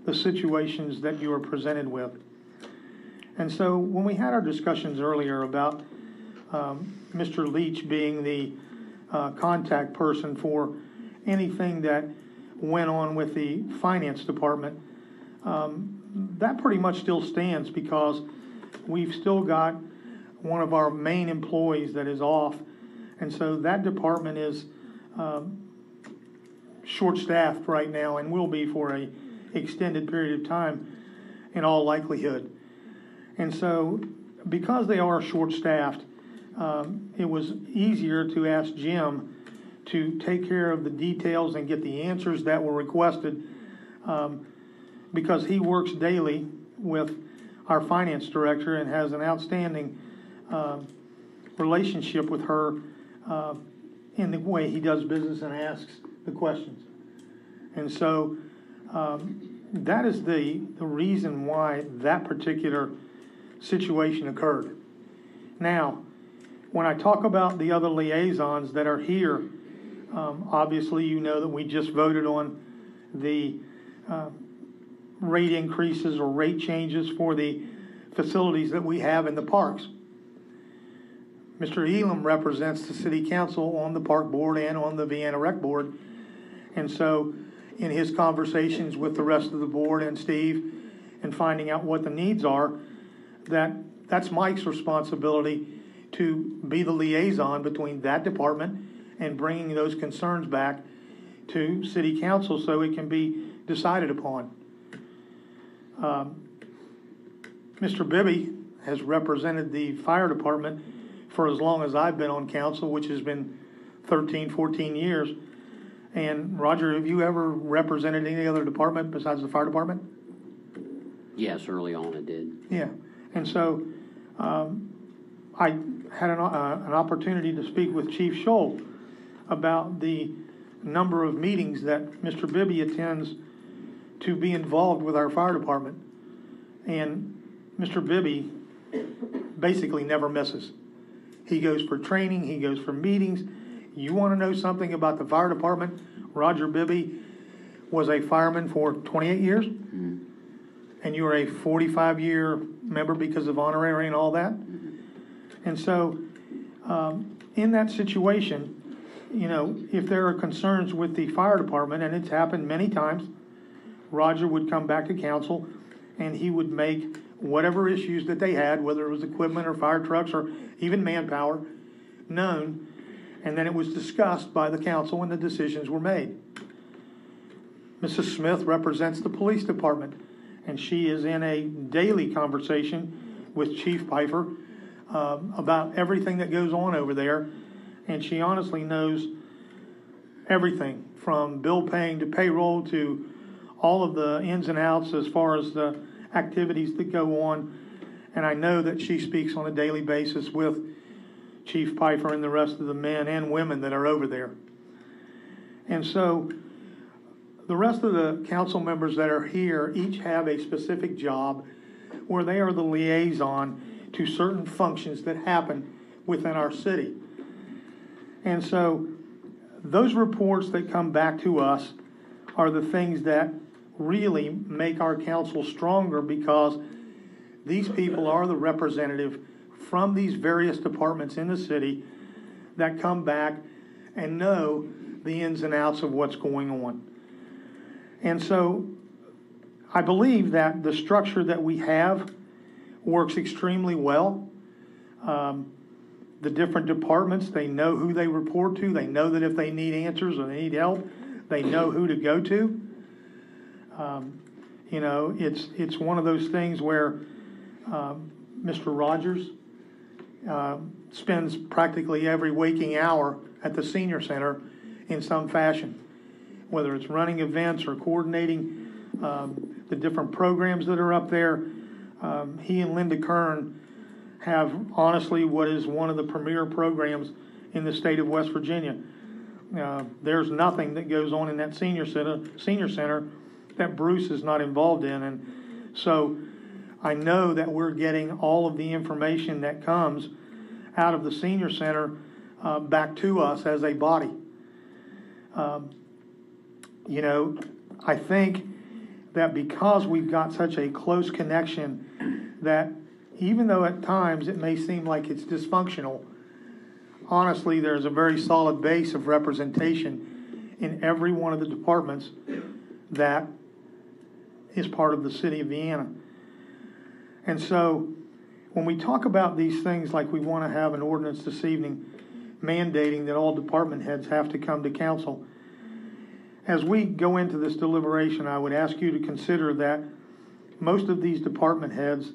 the situations that you are presented with. And so when we had our discussions earlier about Mr. Leach being the contact person for anything that went on with the finance department, that pretty much still stands, because we've still got one of our main employees that is off, and so that department is short-staffed right now and will be for a extended period of time in all likelihood. And so because they are short-staffed, it was easier to ask Jim to take care of the details and get the answers that were requested, because he works daily with our finance director and has an outstanding relationship with her in the way he does business and asks the questions. And so that is the reason why that particular situation occurred. Now, when I talk about the other liaisons that are here, obviously you know that we just voted on the rate increases or rate changes for the facilities that we have in the parks. Mr. Elam represents the City Council on the Park Board and on the Vienna Rec Board. And so in his conversations with the rest of the board and Steve and finding out what the needs are, that's Mike's responsibility to be the liaison between that department and bringing those concerns back to City Council so it can be decided upon. Mr. Bibby has represented the fire department for as long as I've been on council, which has been 13, 14 years. And Roger, have you ever represented any other department besides the fire department? Yes, early on I did. Yeah. And so I had an opportunity to speak with Chief Scholl about the number of meetings that Mr. Bibby attends to be involved with our fire department. And Mr. Bibby basically never misses. He goes for training, he goes for meetings. You want to know something about the fire department? Roger Bibby was a fireman for 28 years, and you were a 45-year member because of honorary and all that. And so in that situation, if there are concerns with the fire department, and it's happened many times, Roger would come back to council and he would make whatever issues that they had, whether it was equipment or fire trucks or even manpower, known, and then it was discussed by the council and the decisions were made. Mrs. Smith represents the police department, and she is in a daily conversation with Chief Pfeiffer about everything that goes on over there, and she honestly knows everything from bill paying to payroll to all of the ins and outs as far as the activities that go on. And I know that she speaks on a daily basis with Chief Pfeiffer and the rest of the men and women that are over there. And so the rest of the council members that are here each have a specific job where they are the liaison to certain functions that happen within our city. And so those reports that come back to us are the things that really make our council stronger, because these people are the representative from these various departments in the city that come back and know the ins and outs of what's going on. And so I believe that the structure that we have works extremely well. The different departments, they know who they report to. They know that if they need answers or they need help, they know who to go to. You know, it's one of those things where Mr. Rogers spends practically every waking hour at the senior center in some fashion, whether it's running events or coordinating the different programs that are up there. He and Linda Kern have honestly what is one of the premier programs in the state of West Virginia. There's nothing that goes on in that senior center that Bruce is not involved in. And so I know that we're getting all of the information that comes out of the senior center back to us as a body. You know, I think that because we've got such a close connection, that even though at times it may seem like it's dysfunctional, honestly, there's a very solid base of representation in every one of the departments that is part of the city of Vienna. And so when we talk about these things, like we want to have an ordinance this evening mandating that all department heads have to come to council, as we go into this deliberation, I would ask you to consider that most of these department heads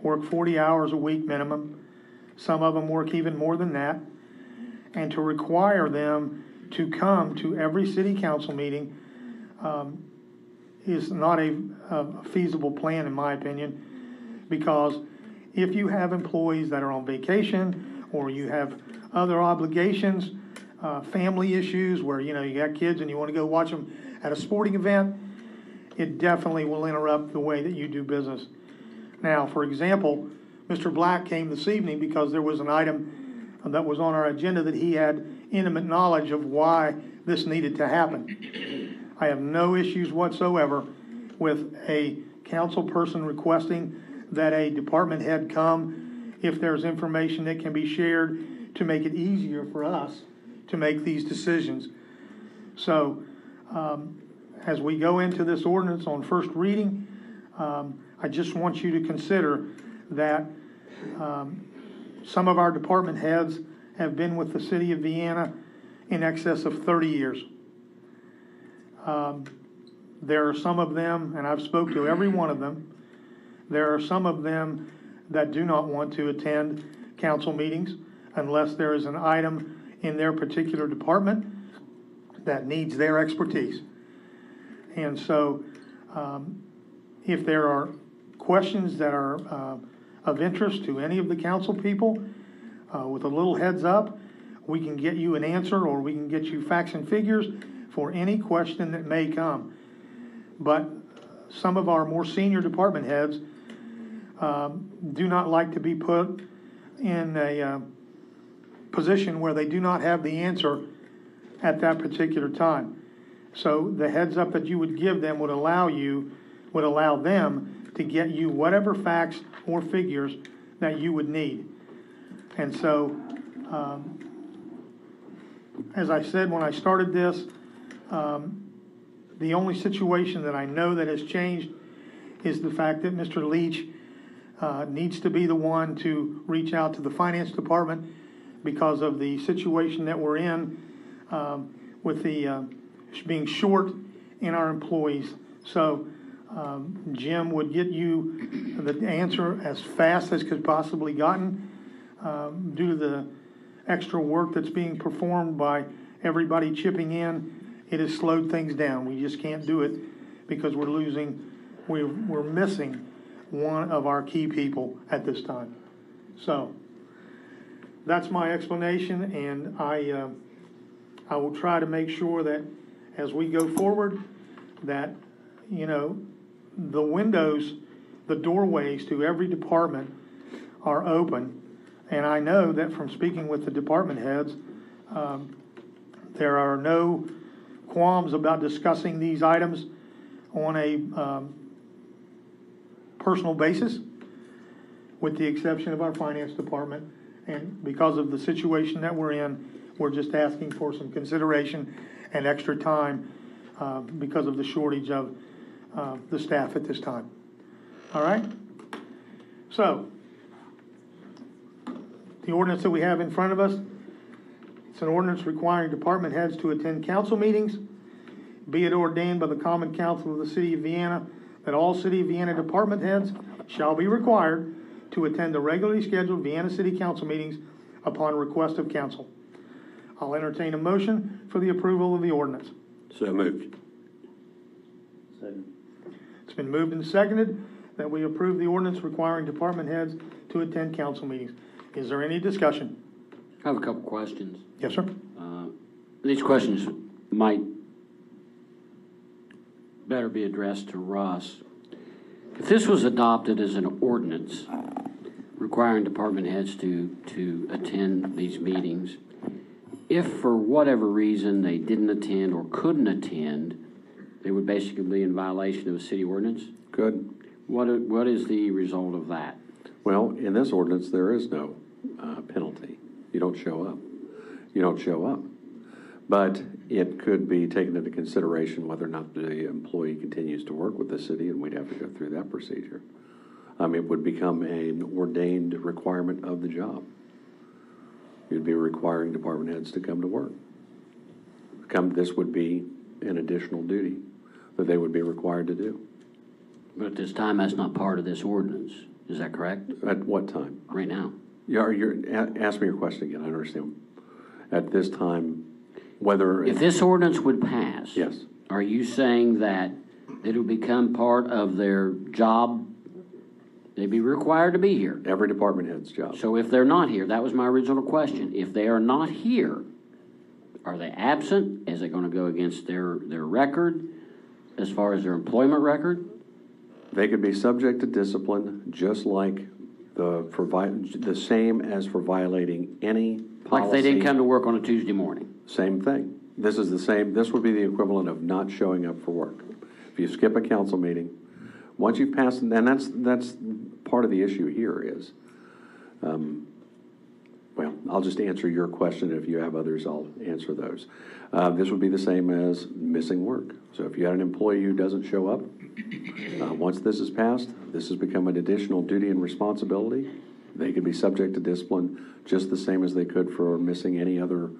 work 40 hours a week minimum. Some of them work even more than that. And to require them to come to every city council meeting is not a feasible plan, in my opinion, because if you have employees that are on vacation or you have other obligations, family issues where, you know, you got kids and you want to go watch them at a sporting event, it definitely will interrupt the way that you do business. Now, for example, Mr. Black came this evening because there was an item that was on our agenda that he had intimate knowledge of why this needed to happen. I have no issues whatsoever with a council person requesting that a department head come if there's information that can be shared to make it easier for us to make these decisions. So as we go into this ordinance on first reading, I just want you to consider that some of our department heads have been with the city of Vienna in excess of 30 years. There are some of them, and I've spoke to every one of them, there are some of them that do not want to attend council meetings unless there is an item in their particular department that needs their expertise. And so if there are questions that are of interest to any of the council people, with a little heads up, we can get you an answer, or we can get you facts and figures for any question that may come. But some of our more senior department heads do not like to be put in a position where they do not have the answer at that particular time. So the heads up that you would give them would allow them to get you whatever facts or figures that you would need. And so, as I said when I started this, the only situation that I know that has changed is the fact that Mr. Leach needs to be the one to reach out to the finance department because of the situation that we're in with the being short in our employees. So Jim would get you the answer as fast as could possibly gotten due to the extra work that's being performed by everybody chipping in, it has slowed things down. We just can't do it because we're missing one of our key people at this time. So that's my explanation, and I will try to make sure that as we go forward, that, you know, the windows, the doorways to every department are open. And I know that from speaking with the department heads, there are no qualms about discussing these items on a personal basis, with the exception of our finance department. And because of the situation that we're in, we're just asking for some consideration and extra time because of the shortage of the staff at this time. All right? So, the ordinance that we have in front of us, it's an ordinance requiring department heads to attend council meetings. Be it ordained by the Common Council of the City of Vienna that all City of Vienna department heads shall be required to attend the regularly scheduled Vienna City Council meetings upon request of council. I'll entertain a motion for the approval of the ordinance. So moved. Second. It's been moved and seconded that we approve the ordinance requiring department heads to attend council meetings. Is there any discussion? I have a couple questions. Yes, sir. These questions might better be addressed to Russ. If this was adopted as an ordinance requiring department heads to attend these meetings, if for whatever reason they didn't attend or couldn't attend, they would basically be in violation of a city ordinance? Good. What is the result of that? Well, in this ordinance, there is no penalty. You don't show up. You don't show up. But it could be taken into consideration whether or not the employee continues to work with the city, and we'd have to go through that procedure. It would become an ordained requirement of the job. You'd be requiring department heads to come to work. This would be an additional duty that they would be required to do. But at this time, that's not part of this ordinance. Is that correct? At what time? Right now. Ask me your question again. I understand. At this time, whether... If this ordinance would pass... Yes. Are you saying that it will become part of their job? They'd be required to be here. Every department head's job. So if they're not here, that was my original question. If they are not here, are they absent? Is it going to go against their record as far as their employment record? They could be subject to discipline just like the same as for violating any policy. Like they didn't come to work on a Tuesday morning. Same thing. This is the same. This would be the equivalent of not showing up for work. If you skip a council meeting, once you've passed, and that's part of the issue here is, well, I'll just answer your question. If you have others, I'll answer those. This would be the same as missing work. So if you had an employee who doesn't show up, once this is passed, this has become an additional duty and responsibility. They could be subject to discipline just the same as they could for missing any other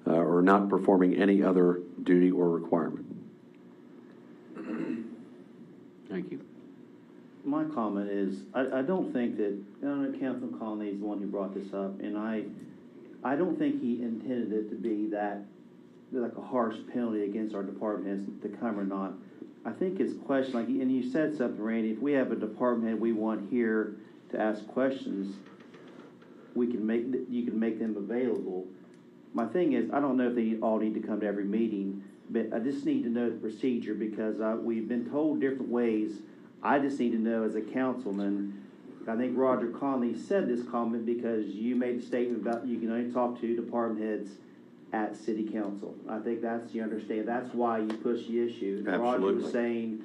or not performing any other duty or requirement. Thank you. My comment is, I don't think that, I know Councilman Conley is the one who brought this up, and I don't think he intended it to be that, like a harsh penalty against our department heads to come or not. I think his question, like, and you said something, Randy, if we have a department head we want here to ask questions, you can make them available. My thing is, I don't know if they all need to come to every meeting, but I just need to know the procedure because we've been told different ways. I just need to know as a councilman. I think Roger Conley said this comment because you made a statement about you can only talk to department heads at city council. I think that's, you understand, that's why you push the issue. Absolutely. Roger was saying,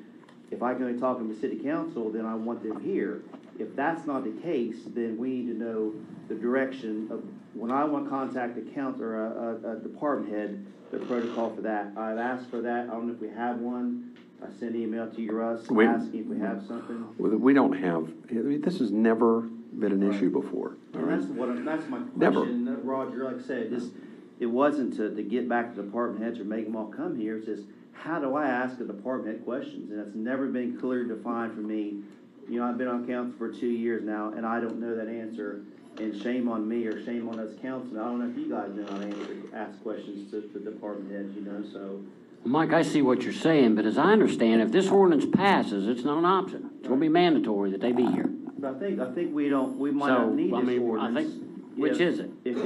if I can only talk to the city council, then I want them here. If that's not the case, then we need to know the direction of, when I want to contact a council or a department head, the protocol for that. I've asked for that. I don't know if we have one. I sent an email to you, Russ, asking if we have something. We don't have, this has never been an issue before. All right? That's my question, Never. Roger. Like I said, it wasn't to get back to department heads or make them all come here. It's just, how do I ask a department head questions? And that's never been clearly defined for me. You know, I've been on council for 2 years now, and I don't know that answer. And shame on me or shame on us council. I don't know if you guys know how to ask questions to the department heads, you know, so. Mike, I see what you're saying, but as I understand, if this ordinance passes, it's not an option. It's gonna be mandatory that they be here. But I think we might So, not need I this mean, ordinance. I think, which is it? If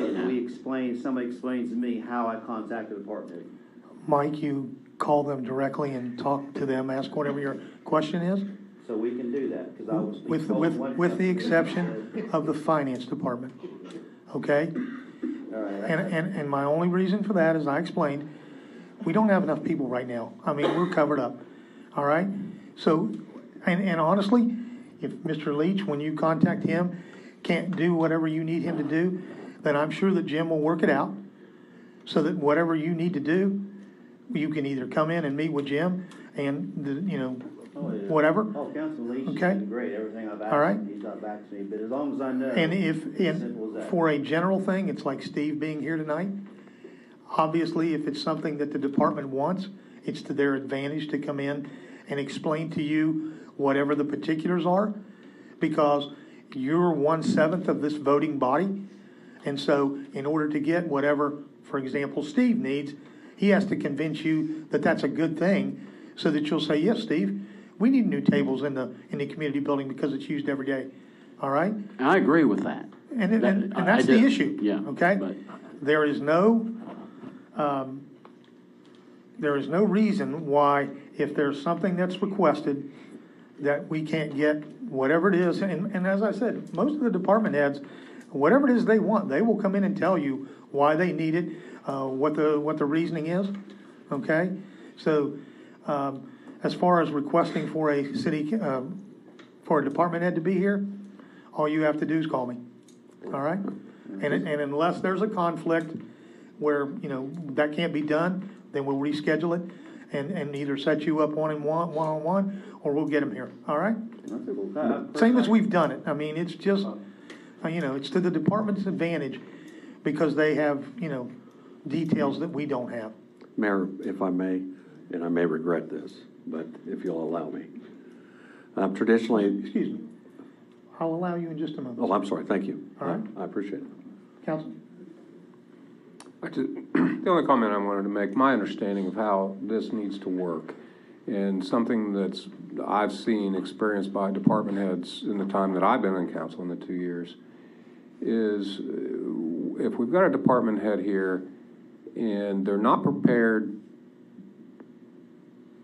somebody explains to me how I contact the department head. Mike, you call them directly and talk to them, ask whatever your question is, So we can do that, because I was. with the exception of the finance department, okay? All right. And my only reason for that, as I explained, we don't have enough people right now. I mean, we're covered up, all right? So, and honestly, if Mr. Leach, when you contact him, can't do whatever you need him to do, then I'm sure that Jim will work it out so that whatever you need to do, you can either come in and meet with Jim and, whatever. Oh, Councilman Leach has Okay. been great. Everything I've All right. asked him, he's got back to me, but as long as I know. And simple as that. for a general thing, it's like Steve being here tonight. Obviously, if it's something that the department wants, it's to their advantage to come in and explain to you whatever the particulars are, because you're 1/7 of this voting body. And so in order to get whatever, for example, Steve needs, he has to convince you that that's a good thing so that you'll say, yes, Steve, we need new tables in the community building because it's used every day. All right? I agree with that. And I that's the do. issue. Yeah, Okay? but- There is no reason why, if there's something that's requested, that we can't get whatever it is. And as I said, most of the department heads, whatever it is they want, they will come in and tell you why they need it, what the reasoning is. Okay? So, as far as requesting for a for a department head to be here, all you have to do is call me. All right? And unless there's a conflict where, that can't be done, then we'll reschedule it and either set you up one-on-one, or we'll get them here. All right? Same as we've done it. I mean, it's just, it's to the department's advantage because they have, details that we don't have. Mayor, if I may, and I may regret this, but if you'll allow me. Traditionally. Excuse me. I'll allow you in just a moment. Oh, I'm sorry. Thank you. All right. I appreciate it. Council? The only comment I wanted to make, my understanding of how this needs to work, and something that's I've seen experienced by department heads in the time that I've been in council in the 2 years, is if we've got a department head here and they're not prepared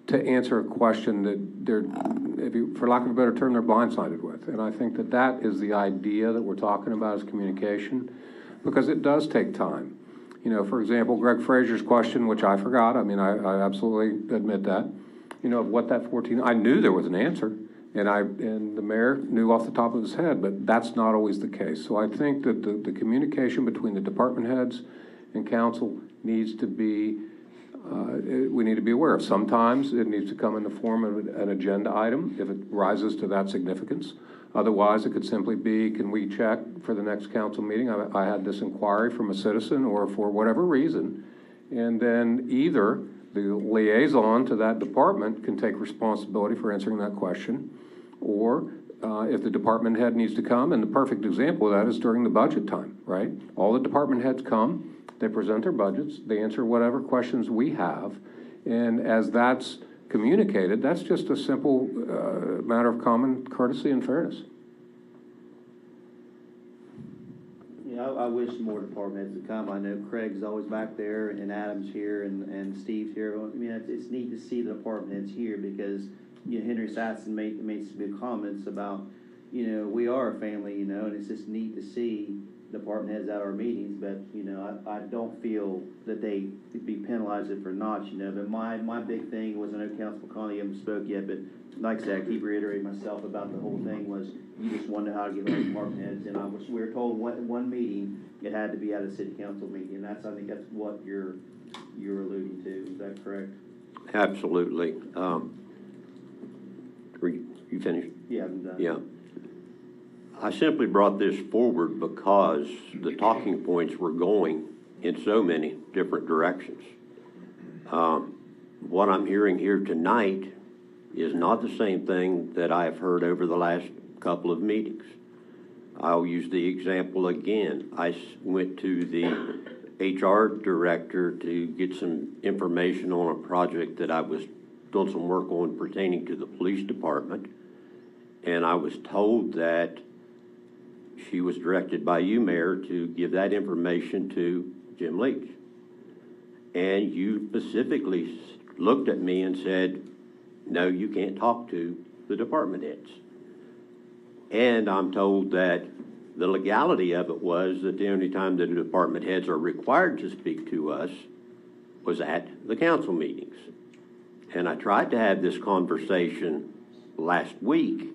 to answer a question that they're, for lack of a better term, they're blindsided with. And I think that is the idea that we're talking about, is communication, because it does take time. For example, Greg Frazier's question, which I forgot, I mean, I absolutely admit that, of what that 14, I knew there was an answer, and the mayor knew off the top of his head, but that's not always the case. So I think that the communication between the department heads and council needs to be, we need to be aware of. Sometimes it needs to come in the form of an agenda item if it rises to that significance. Otherwise, it could simply be, can we check for the next council meeting? I had this inquiry from a citizen, or for whatever reason. And then either the liaison to that department can take responsibility for answering that question, or if the department head needs to come, and the perfect example of that is during the budget time, right? All the department heads come, they present their budgets, they answer whatever questions we have, and as that's communicated, that's just a simple matter of common courtesy and fairness. I wish more department heads would come. I know Craig's always back there, and Adam's here, and Steve's here. I mean, it's neat to see the department heads here because, Henry Sasson made some good comments about, we are a family, and it's just neat to see department heads at our meetings, but, I don't feel that they could be penalized for not, but my big thing was, I know Councilman Conley haven't spoke yet, but like I said, I keep reiterating myself about the whole thing was, you just wondered how to get our department heads, and we were told one meeting, it had to be at a city council meeting, and I think that's what you're alluding to, is that correct? Absolutely. You finished? Yeah, I'm done. Yeah. I simply brought this forward because the talking points were going in so many different directions. What I'm hearing here tonight is not the same thing that I've heard over the last couple of meetings. I'll use the example again. I went to the HR director to get some information on a project that I was doing some work on pertaining to the police department, and I was told that she was directed by you, Mayor, to give that information to Jim Leach. And you specifically looked at me and said, no, you can't talk to the department heads. And I'm told that the legality of it was that the only time that the department heads are required to speak to us was at the council meetings. And I tried to have this conversation last week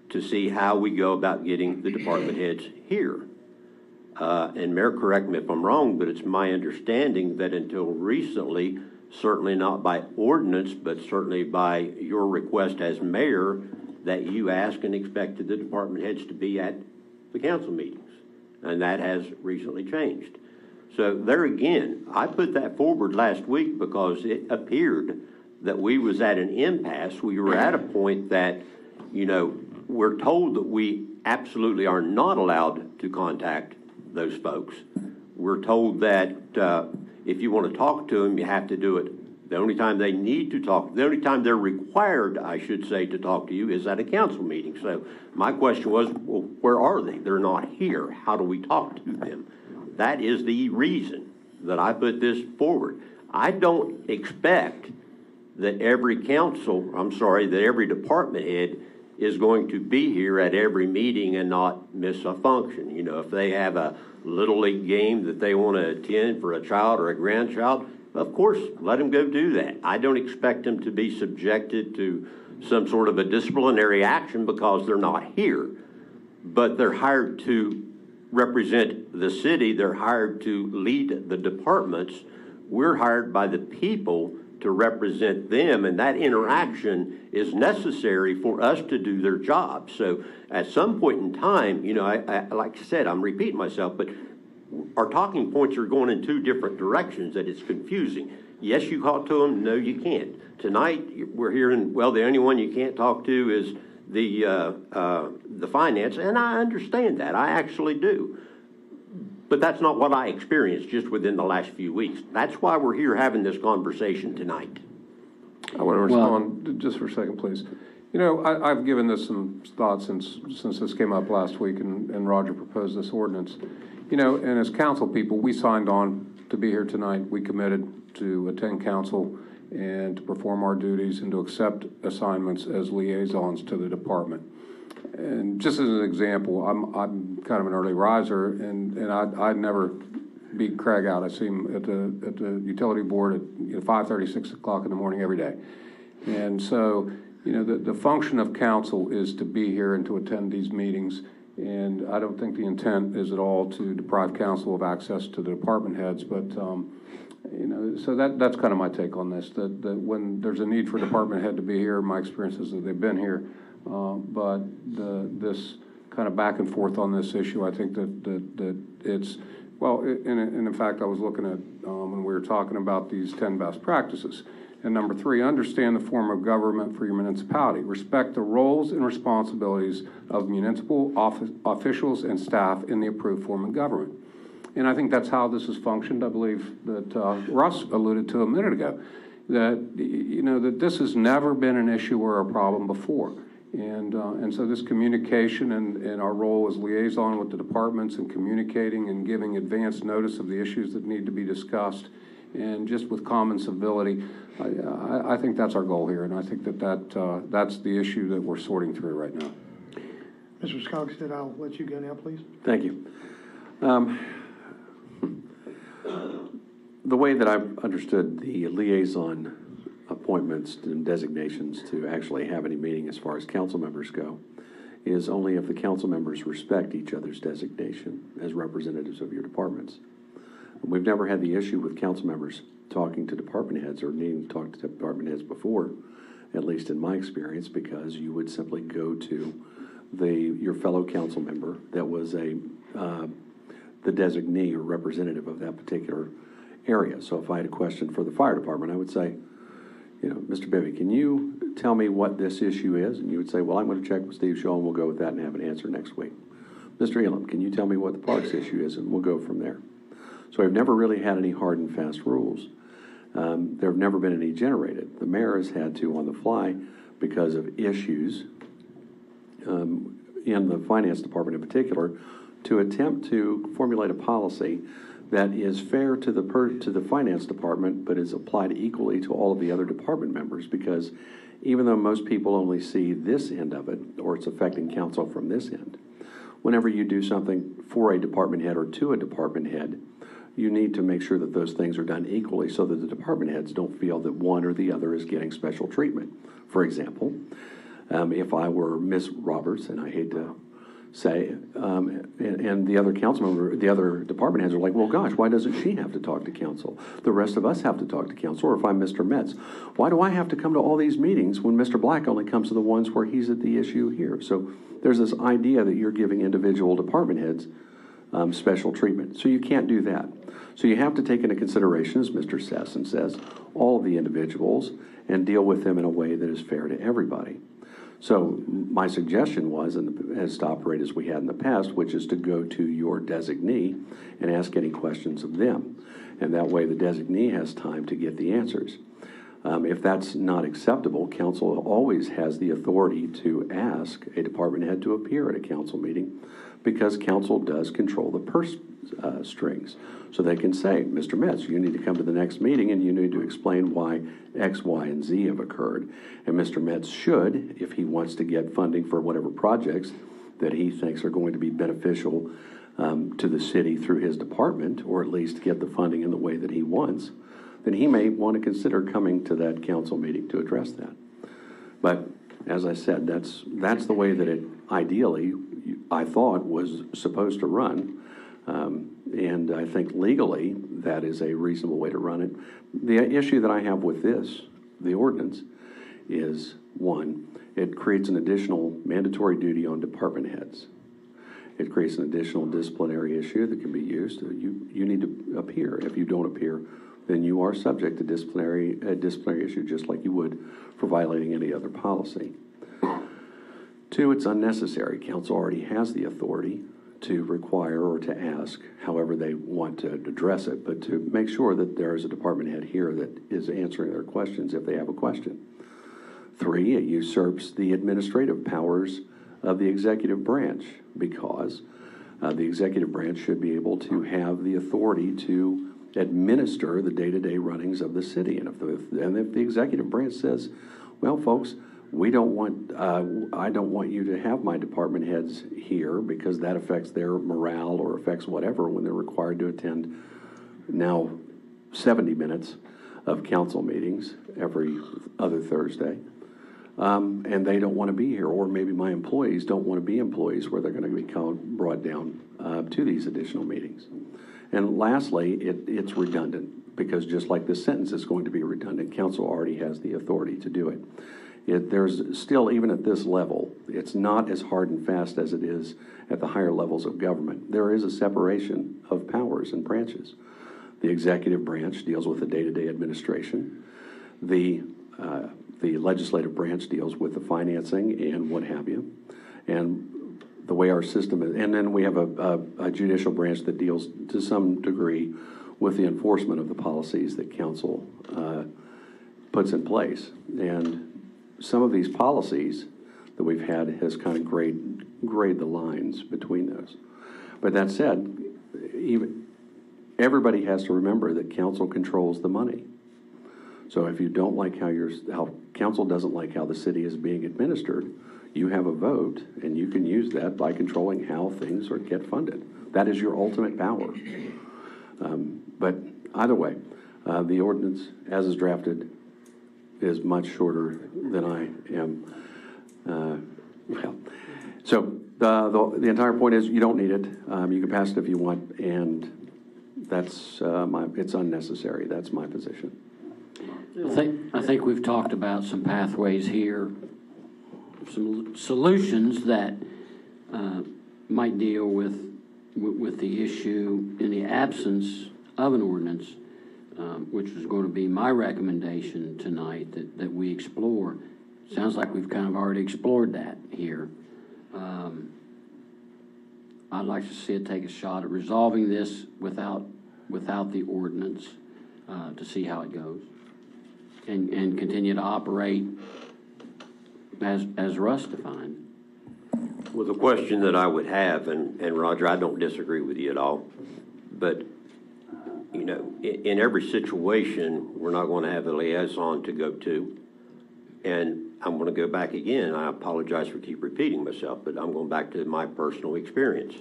to see how we go about getting the department heads here. And Mayor, correct me if I'm wrong, but it's my understanding that until recently, certainly not by ordinance, but certainly by your request as mayor, that you asked and expected the department heads to be at the council meetings. And that has recently changed. So there again, I put that forward last week because it appeared that we was at an impasse. We were at a point that, you know, we're told that we absolutely are not allowed to contact those folks. We're told that if you want to talk to them, you have to do it. The only time they need to talk, the only time they're required, I should say, to talk to you is at a council meeting. So my question was, well, where are they? They're not here. How do we talk to them? That is the reason that I put this forward. I don't expect that every that every department head is going to be here at every meeting and not miss a function. You know, if they have a little league game that they want to attend for a child or a grandchild, of course, let them go do that. I don't expect them to be subjected to some sort of a disciplinary action because they're not here. But they're hired to represent the city. They're hired to lead the departments. We're hired by the people to represent them, and that interaction is necessary for us to do their job. So at some point in time, you know, I like I said, I'm repeating myself, but our talking points are going in two different directions that it's confusing. Yes, you talk to them. No, you can't. Tonight, we're hearing, well, the only one you can't talk to is the finance, and I understand that. I actually do. But that's not what I experienced just within the last few weeks. That's why we're here having this conversation tonight. I want to respond just for a second, please. You know, I've given this some thought since this came up last week and Roger proposed this ordinance. You know, and as council people, we signed on to be here tonight. We committed to attend council and to perform our duties and to accept assignments as liaisons to the department. And just as an example, I'm kind of an early riser, and I'd never beat Craig out. I see him at the utility board at 5:30, 6 o'clock in the morning every day. And so, you know, the function of council is to be here and to attend these meetings. And I don't think the intent is at all to deprive council of access to the department heads, but you know, so that's kind of my take on this. That when there's a need for a department head to be here, my experience is that they've been here. But this kind of back and forth on this issue, I think that it's, well, and in fact, I was looking at when we were talking about these 10 best practices. And number 3, understand the form of government for your municipality. Respect the roles and responsibilities of municipal officials and staff in the approved form of government. And I think that's how this has functioned. I believe that Russ alluded to a minute ago, that, you know, that this has never been an issue or a problem before. And so this communication and our role as liaison with the departments and communicating and giving advance notice of the issues that need to be discussed, and just with common civility, I think that's our goal here, and I think that's the issue that we're sorting through right now. Mr. Skogstad, I'll let you go now, please. Thank you. The way that I've understood the liaison appointments and designations to actually have any meeting as far as council members go is only if the council members respect each other's designation as representatives of your departments. We've never had the issue with council members talking to department heads or needing to talk to department heads before, at least in my experience, because you would simply go to your fellow council member that was the designee or representative of that particular area. So if I had a question for the fire department, I would say, you know, Mr. Bivy, can you tell me what this issue is? And you would say, well, I'm going to check with Steve Shaw and we'll go with that and have an answer next week. Mr. Elam, can you tell me what the parks issue is? And we'll go from there. So I've never really had any hard and fast rules. There have never been any generated. The mayor has had to, on the fly, because of issues in the finance department in particular, to attempt to formulate a policy that is fair to the finance department, but is applied equally to all of the other department members, because even though most people only see this end of it, or it's affecting council from this end, whenever you do something for a department head or to a department head, you need to make sure that those things are done equally so that the department heads don't feel that one or the other is getting special treatment. For example, if I were Ms. Roberts, and I hate to say, and the other council member, the other department heads are like, well, gosh, why doesn't she have to talk to council? The rest of us have to talk to council. Or if I'm Mr. Metz, why do I have to come to all these meetings when Mr. Black only comes to the ones where he's at the issue here? So there's this idea that you're giving individual department heads special treatment. So you can't do that. So you have to take into consideration, as Mr. Sasson says, all of the individuals and deal with them in a way that is fair to everybody. So my suggestion was, and as to operate as we had in the past, which is to go to your designee and ask any questions of them. And that way the designee has time to get the answers. If that's not acceptable, council always has the authority to ask a department head to appear at a council meeting, because council does control the purse strings. So they can say, Mr. Metz, you need to come to the next meeting and you need to explain why X, Y, and Z have occurred. And Mr. Metz should, if he wants to get funding for whatever projects that he thinks are going to be beneficial to the city through his department, or at least get the funding in the way that he wants, then he may want to consider coming to that council meeting to address that. But as I said, that's the way that it ideally, I thought, was supposed to run. And I think legally that is a reasonable way to run it. The issue that I have with this, the ordinance, is one, it creates an additional mandatory duty on department heads. It creates an additional disciplinary issue that can be used. You need to appear. If you don't appear, then you are subject to disciplinary issue, just like you would for violating any other policy. Two, it's unnecessary. Council already has the authority to require or to ask, however they want to address it, but to make sure that there is a department head here that is answering their questions if they have a question. Three, it usurps the administrative powers of the executive branch, because the executive branch should be able to have the authority to administer the day-to-day runnings of the city. And if the executive branch says, well, folks, I don't want you to have my department heads here because that affects their morale or affects whatever, when they're required to attend now 70 minutes of council meetings every other Thursday. And they don't want to be here, or maybe my employees don't want to be employees where they're going to be brought down to these additional meetings. And lastly, it's redundant, because just like this sentence is going to be redundant, council already has the authority to do it. There's still, even at this level, it's not as hard and fast as it is at the higher levels of government. There is a separation of powers and branches. The executive branch deals with the day-to-day administration. The legislative branch deals with the financing and what have you. And the way our system is, and then we have a judicial branch that deals to some degree with the enforcement of the policies that council puts in place. And some of these policies that we've had has kind of grayed the lines between those. But that said, everybody has to remember that council controls the money. So if you don't like how council doesn't like how the city is being administered, you have a vote, and you can use that by controlling how things get funded. That is your ultimate power. But either way, the ordinance, as is drafted, is much shorter than I am. So the entire point is, you don't need it. You can pass it if you want, and that's it's unnecessary. That's my position. I think we've talked about some pathways here, some solutions that might deal with the issue in the absence of an ordinance, which is going to be my recommendation tonight that we explore. Sounds like we've kind of already explored that here. I'd like to see it take a shot at resolving this without the ordinance, to see how it goes. And continue to operate as Russ defined. Well, the question that I would have, and Roger, I don't disagree with you at all, but, you know, in every situation, we're not going to have a liaison to go to. And I'm going to go back again. I apologize for keep repeating myself, but I'm going back to my personal experience.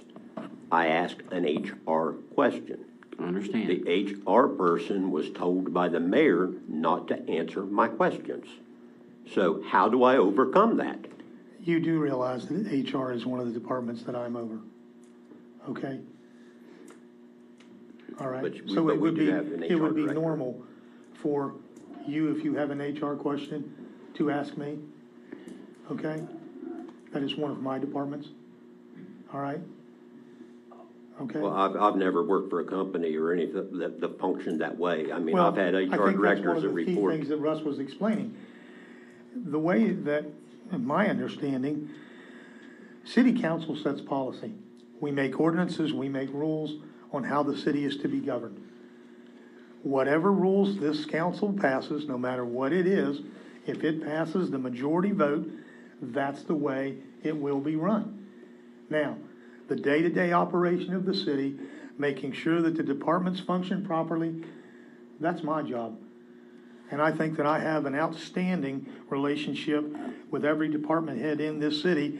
I asked an HR question. I understand. The HR person was told by the mayor not to answer my questions. So how do I overcome that? You do realize that HR is one of the departments that I'm over, okay? All right, so it would be normal for you, if you have an HR question, to ask me, okay? That is one of my departments, all right? Okay. Well, I've never worked for a company or anything that functioned that way. I mean, I've had HR directors that report. I think that's one of the key things that Russ was explaining. The way that, in my understanding, city council sets policy. We make ordinances, we make rules on how the city is to be governed. Whatever rules this council passes, no matter what it is, if it passes the majority vote, that's the way it will be run. Now, the day-to-day operation of the city, making sure that the departments function properly, that's my job. And I think that I have an outstanding relationship with every department head in this city.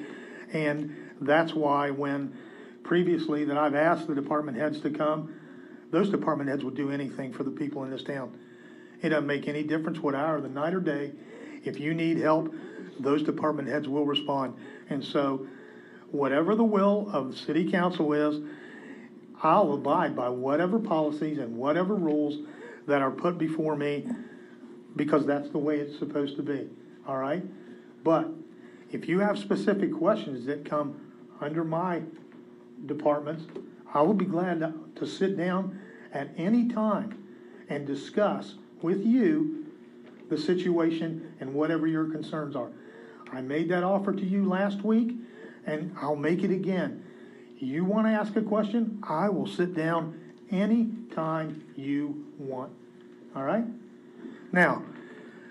And that's why when previously that I've asked the department heads to come, those department heads would do anything for the people in this town. It doesn't make any difference what hour of the night or day. If you need help, those department heads will respond. And so whatever the will of the city council is, I'll abide by whatever policies and whatever rules that are put before me, because that's the way it's supposed to be, all right? But if you have specific questions that come under my departments, I will be glad to sit down at any time and discuss with you the situation and whatever your concerns are. I made that offer to you last week, and I'll make it again. You want to ask a question, I will sit down any time you want, all right? Now,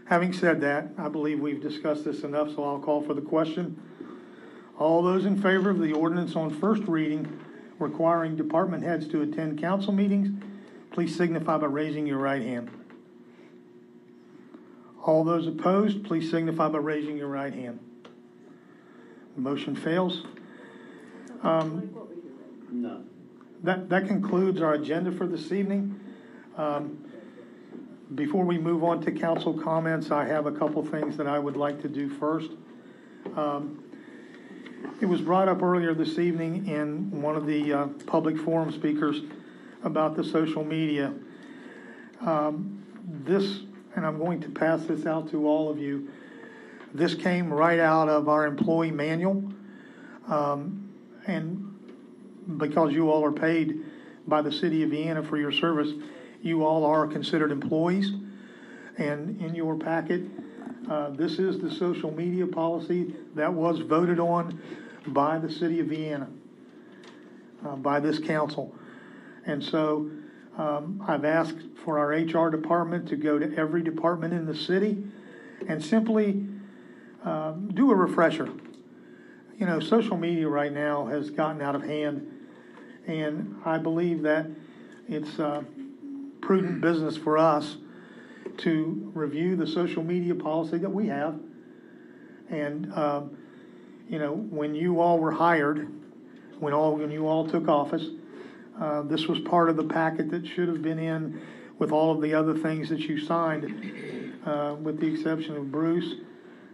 having said that, I believe we've discussed this enough, so I'll call for the question. All those in favor of the ordinance on first reading requiring department heads to attend council meetings, please signify by raising your right hand. All those opposed, please signify by raising your right hand. The motion fails. No. That concludes our agenda for this evening. Before we move on to council comments, I have a couple things that I would like to do first. It was brought up earlier this evening in one of the public forum speakers about the social media. And I'm going to pass this out to all of you. This came right out of our employee manual. And because you all are paid by the city of Vienna for your service, you all are considered employees. And in your packet, this is the social media policy that was voted on by the city of Vienna, by this council. And so I've asked for our HR department to go to every department in the city and simply do a refresher. You know, social media right now has gotten out of hand, and I believe that it's prudent business for us to review the social media policy that we have. And, you know, when you all were hired, when you all took office, this was part of the packet that should have been in with all of the other things that you signed, with the exception of Bruce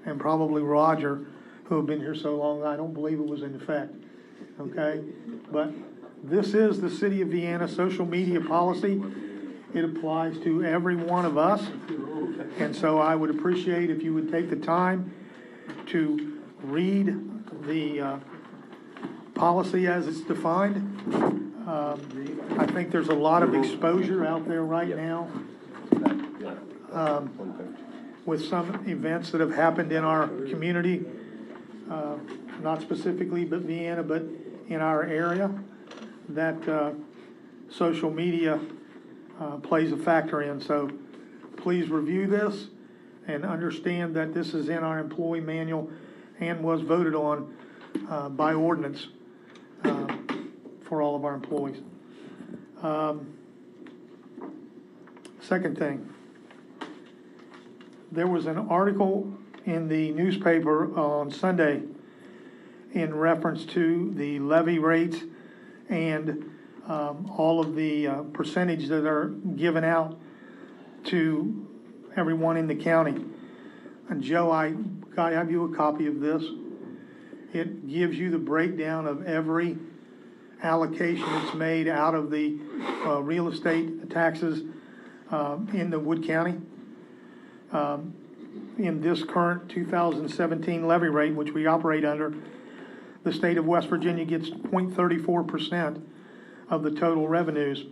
and probably Roger, who have been here so long, I don't believe it was in effect, okay? But this is the City of Vienna social media policy. It applies to every one of us, and so I would appreciate if you would take the time to read the policy as it's defined. I think there's a lot of exposure out there right now with some events that have happened in our community, not specifically but Vienna, but in our area that social media plays a factor in. So please review this and understand that this is in our employee manual and was voted on by ordinance for all of our employees. Second thing, there was an article in the newspaper on Sunday in reference to the levy rates and all of the percentage that are given out to everyone in the county. And Joe, I have you a copy of this. It gives you the breakdown of every allocation that's made out of the real estate taxes in the Wood County. In this current 2017 levy rate, which we operate under, the state of West Virginia gets 0.34% of the total revenues.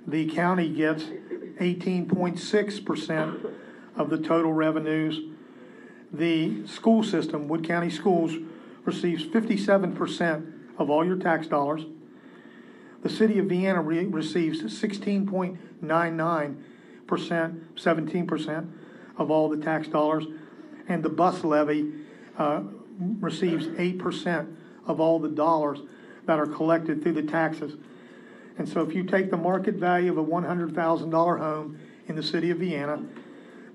The county gets 18.6% of the total revenues. The school system, Wood County Schools, receives 57% of all your tax dollars. The city of Vienna receives 16.99%, 17% of all the tax dollars, and the bus levy receives 8% of all the dollars that are collected through the taxes. And so if you take the market value of a $100,000 home in the city of Vienna,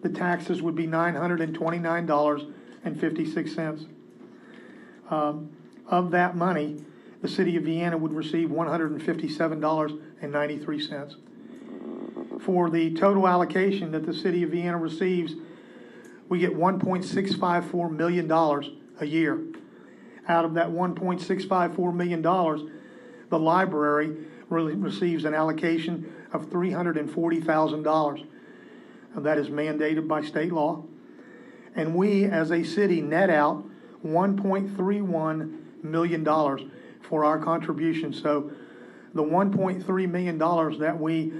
the taxes would be $929.56. Of that money, the city of Vienna would receive $157.93. For the total allocation that the city of Vienna receives, we get $1.654 million a year. Out of that $1.654 million, the library receives an allocation of $340,000. And that is mandated by state law. And we, as a city, net out $1.31 million for our contribution. So the $1.3 million that we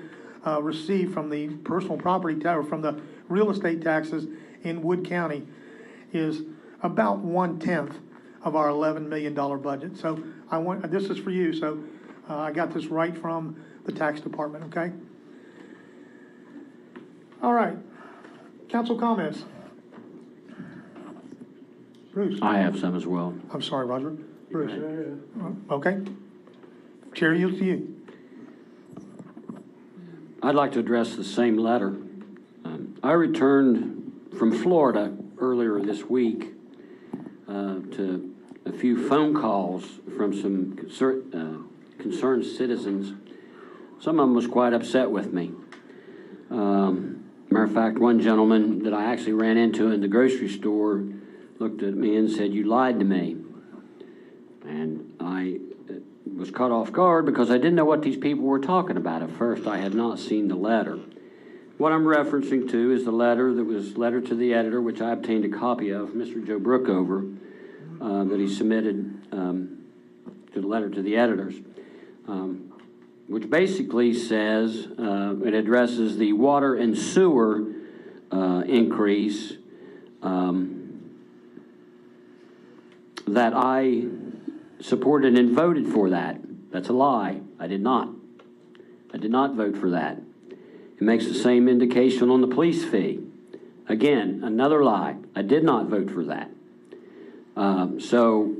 receive from the personal property tax, or from the real estate taxes in Wood County, is about 1/10 of our $11 million budget. So this is for you. So I got this right from the tax department. Okay. All right. Council comments. Bruce. I have some as well. I'm sorry, Roger. Bruce. Okay. Chair yields to you. I'd like to address the same letter. I returned from Florida earlier this week to a few phone calls from some concerned citizens. Some of them was quite upset with me. Matter of fact, one gentleman that I actually ran into in the grocery store looked at me and said, "You lied to me." And I was caught off guard because I didn't know what these people were talking about. At first, I had not seen the letter. What I'm referencing to is the letter that was letter to the editor, which I obtained a copy of, Mr. Joe Brookover, that he submitted to the letter to the editors, which basically says, it addresses the water and sewer increase that I supported and voted for that. That's a lie. I did not. I did not vote for that. It makes the same indication on the police fee. Again, another lie. I did not vote for that. So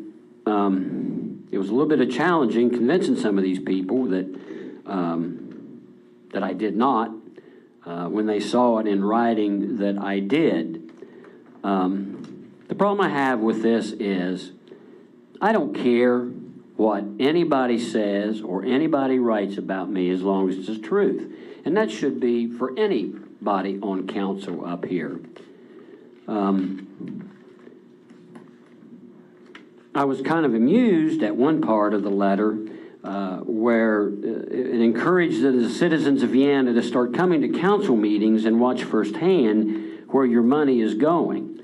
it was a little bit of challenging convincing some of these people that I did not when they saw it in writing that I did. The problem I have with this is I don't care what anybody says or anybody writes about me as long as it's the truth. And that should be for anybody on council up here. I was kind of amused at one part of the letter where it encouraged the citizens of Vienna to start coming to council meetings and watch firsthand where your money is going.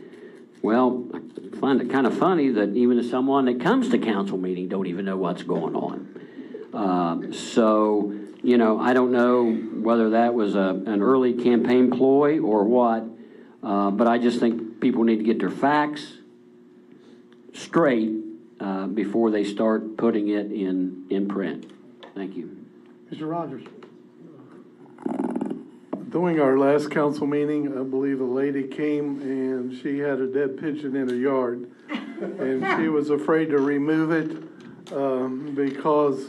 Well, I find it kind of funny that even someone that comes to council meeting don't even know what's going on. So, you know, I don't know whether that was an early campaign ploy or what, but I just think people need to get their facts straight before they start putting it in print. Thank you. Mr. Rogers. During our last council meeting, I believe a lady came and she had a dead pigeon in her yard. And she was afraid to remove it because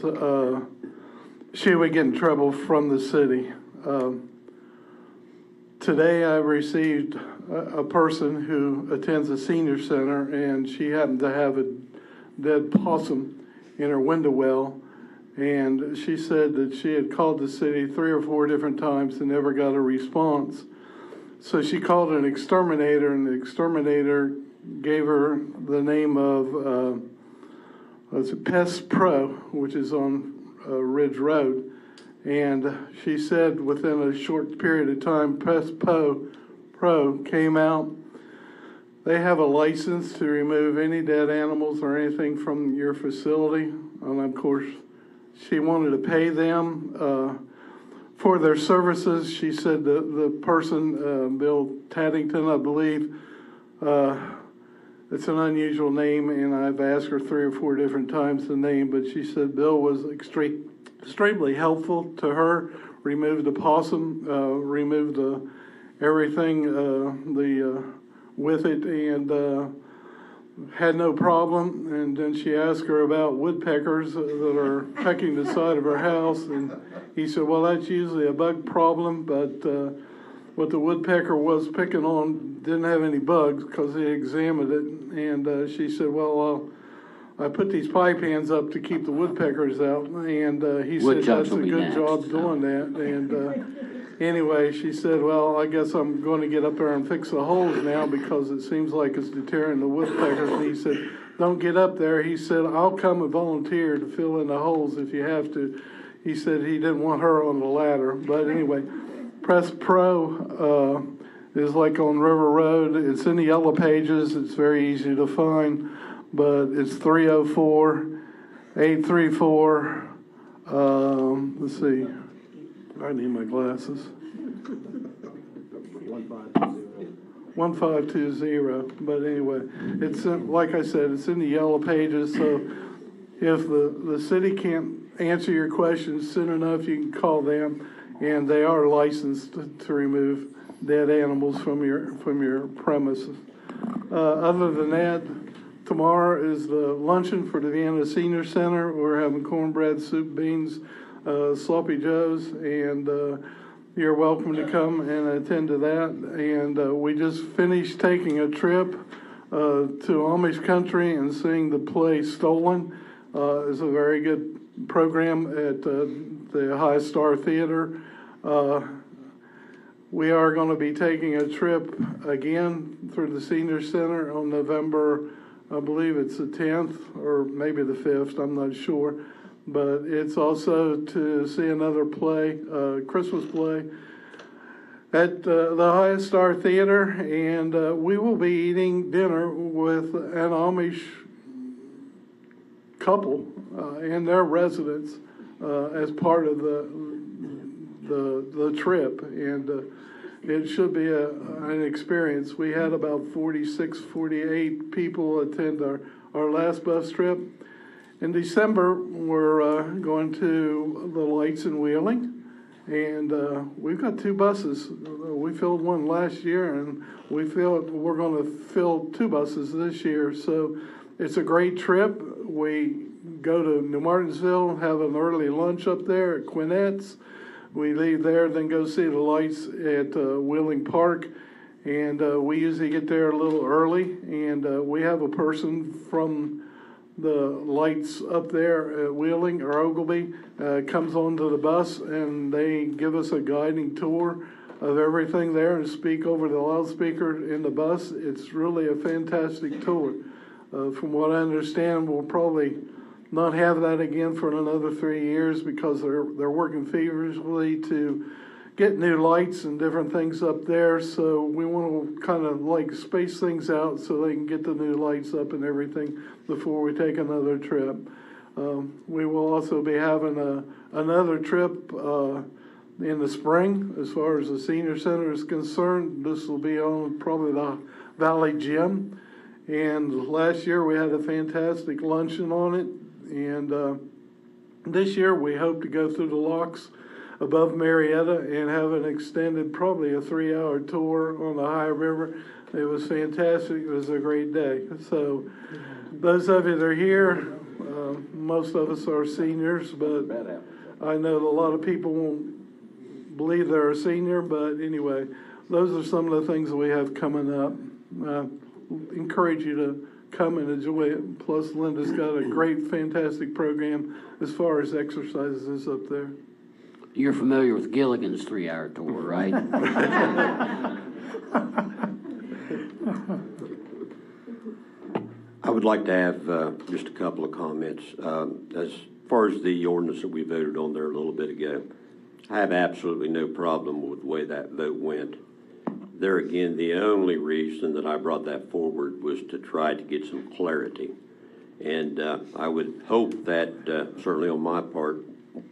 she would get in trouble from the city. Today I received a person who attends a senior center, and she happened to have a dead possum in her window well. And she said that she had called the city 3 or 4 different times and never got a response. So she called an exterminator, and the exterminator gave her the name of Pest Pro, which is on Ridge Road. And she said within a short period of time, Pest Pro came out. They have a license to remove any dead animals or anything from your facility. And of course, she wanted to pay them for their services. She said the person, Bill Taddington, I believe, it's an unusual name, and I've asked her 3 or 4 different times the name, but she said Bill was extremely helpful to her, removed the possum, removed everything with it, and had no problem. And then she asked her about woodpeckers that are pecking the side of her house, and he said, well, that's usually a bug problem, but what the woodpecker was picking on didn't have any bugs because he examined it. And she said, well, I put these pie pans up to keep the woodpeckers out, and he said that's a good job doing that. And anyway, she said, well, I guess I'm going to get up there and fix the holes now because it seems like it's deterring the woodpeckers. And he said, don't get up there. He said, I'll come and volunteer to fill in the holes if you have to. He said he didn't want her on the ladder. But anyway, Press Pro is like on River Road. It's in the yellow pages. It's very easy to find. But it's 304-834, let's see, I need my glasses. 1520. But anyway, it's like I said, it's in the yellow pages. So if the city can't answer your questions soon enough, you can call them, and they are licensed to remove dead animals from your premises. Other than that, tomorrow is the luncheon for the Vienna Senior Center. We're having cornbread, soup, beans, sloppy joes, and you're welcome to come and attend to that. And we just finished taking a trip to Amish country and seeing the play Stolen. It's a very good program at the High Star Theater. We are going to be taking a trip again through the Senior Center on November, I believe it's the 10th or maybe the 5th, I'm not sure. But it's also to see another play, Christmas play, at the High Star Theater. And we will be eating dinner with an Amish couple and their residents as part of the trip. And it should be an experience. We had about 46, 48 people attend our last bus trip. In December, we're going to the Lights in Wheeling, and we've got 2 buses. We filled one last year, and we're going to fill 2 buses this year. So it's a great trip. We go to New Martinsville, have an early lunch up there at Quinette's. We leave there, then go see the lights at Wheeling Park, and we usually get there a little early, and we have a person from the lights up there at Wheeling or Ogleby comes onto the bus, and they give us a guiding tour of everything there and speak over the loudspeaker in the bus. It's really a fantastic tour. From what I understand, we'll probably not have that again for another 3 years because they're working feverishly to get new lights and different things up there. So we want to kind of like space things out so they can get the new lights up and everything before we take another trip. We will also be having another trip in the spring as far as the senior center is concerned. This will be on probably the Valley Gym. And last year, we had a fantastic luncheon on it. And this year, we hope to go through the locks above Marietta and have an extended, probably a 3-hour tour on the High River. It was fantastic. It was a great day. So those of you that are here, most of us are seniors, but I know that a lot of people won't believe they're a senior. But anyway, those are some of the things that we have coming up. Encourage you to come and enjoy it. Plus, Linda's got a great, fantastic program as far as exercises up there. You're familiar with Gilligan's 3-hour tour, right? I would like to have just a couple of comments. As far as the ordinance that we voted on there a little bit ago, I have absolutely no problem with the way that vote went. There again, the only reason that I brought that forward was to try to get some clarity. And I would hope that, certainly on my part,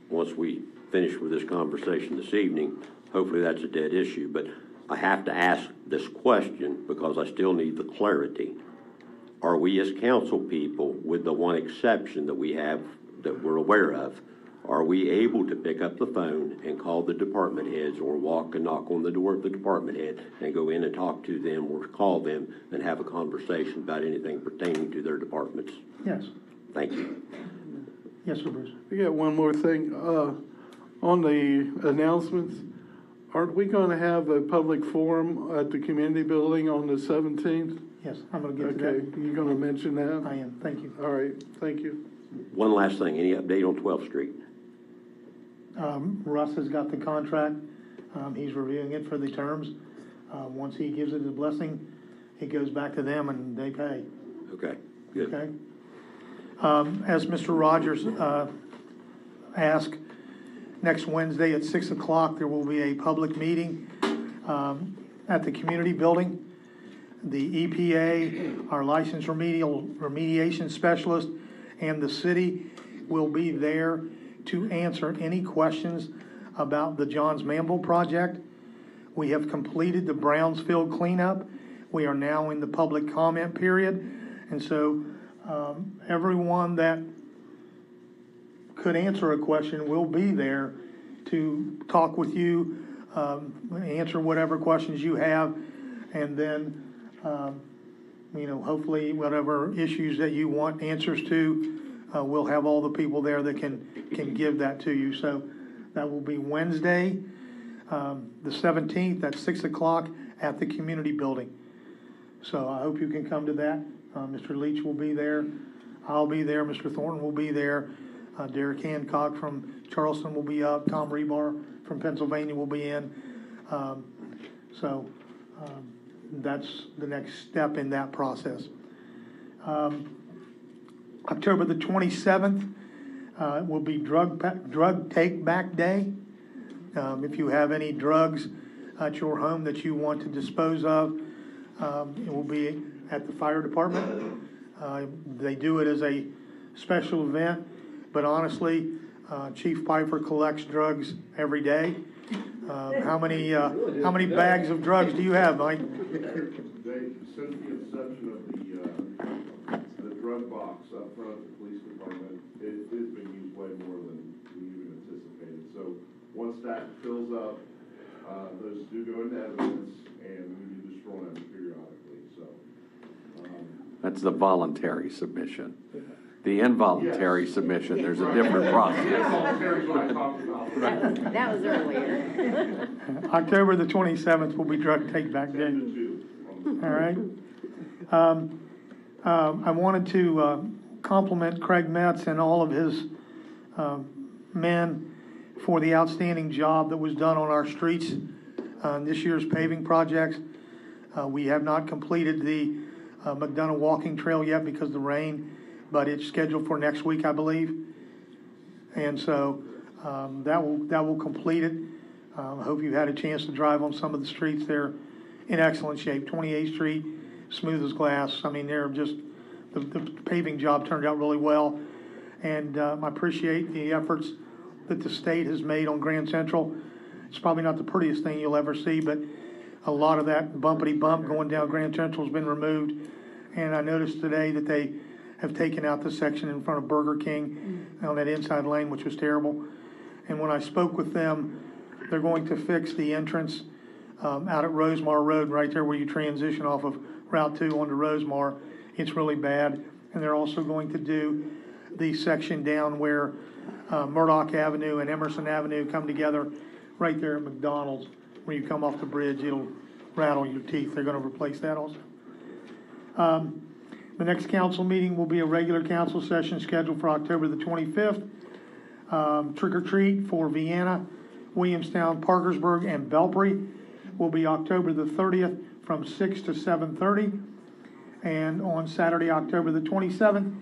once we finish with this conversation this evening, hopefully that's a dead issue. But I have to ask this question because I still need the clarity. Are we as council people, with the one exception that we have that we're aware of, are we able to pick up the phone and call the department heads or walk and knock on the door of the department head and go in and talk to them or call them and have a conversation about anything pertaining to their departments? Yes. Thank you. Yes, sir, Bruce. I got one more thing. On the announcements, aren't we going to have a public forum at the community building on the 17th? Yes, I'm going to get to that. Okay, you're going to mention that? I am. Thank you. All right, thank you. One last thing. Any update on 12th Street? Russ has got the contract. He's reviewing it for the terms. Once he gives it a blessing, it goes back to them and they pay. Okay, good. Okay. As Mr. Rogers asked, next Wednesday at 6 o'clock, there will be a public meeting at the community building. The EPA, our licensed remediation specialist, and the city will be there to answer any questions about the Johns Manville project. We have completed the Brownsfield cleanup. We are now in the public comment period. And so everyone that could answer a question will be there to talk with you, answer whatever questions you have, and then hopefully whatever issues that you want answers to, we'll have all the people there that can give that to you. So that will be Wednesday, the 17th at 6 o'clock at the community building. So I hope you can come to that. Mr. Leach will be there. I'll be there. Mr. Thornton will be there. Derek Hancock from Charleston will be up. Tom Rebar from Pennsylvania will be in. That's the next step in that process. October the 27th will be drug take back day. If you have any drugs at your home that you want to dispose of, it will be at the fire department. They do it as a special event, but honestly, Chief Piper collects drugs every day. How many bags of drugs do you have, Mike? Since the inception of the drug box up front at the police department, it has been used way more than we even anticipated. So once that fills up, those do go into evidence, and we do destroy them periodically. So that's the voluntary submission. The involuntary submission, there's a different process. Involuntary is what I talked about. That was earlier. October the 27th will be drug take back day. All right. I wanted to compliment Craig Metz and all of his men for the outstanding job that was done on our streets on this year's paving projects. We have not completed the McDonough walking trail yet because of the rain, but it's scheduled for next week, I believe. And so that will complete it. I hope you had a chance to drive on some of the streets. They're in excellent shape. 28th Street, smooth as glass. I mean, they're just, the paving job turned out really well. And I appreciate the efforts that the state has made on Grand Central. It's probably not the prettiest thing you'll ever see, but a lot of that bumpity bump going down Grand Central has been removed. And I noticed today that they have taken out the section in front of Burger King on that inside lane, which was terrible. And when I spoke with them, they're going to fix the entrance out at Rosemar Road, right there where you transition off of Route 2 onto Rosemar. It's really bad. And they're also going to do the section down where Murdoch Avenue and Emerson Avenue come together, right there at McDonald's. When you come off the bridge, it'll rattle your teeth. They're going to replace that also. The next council meeting will be a regular council session scheduled for October the 25th. Trick or treat for Vienna, Williamstown, Parkersburg, and Belpre will be October the 30th from 6 to 7:30. And on Saturday, October the 27th,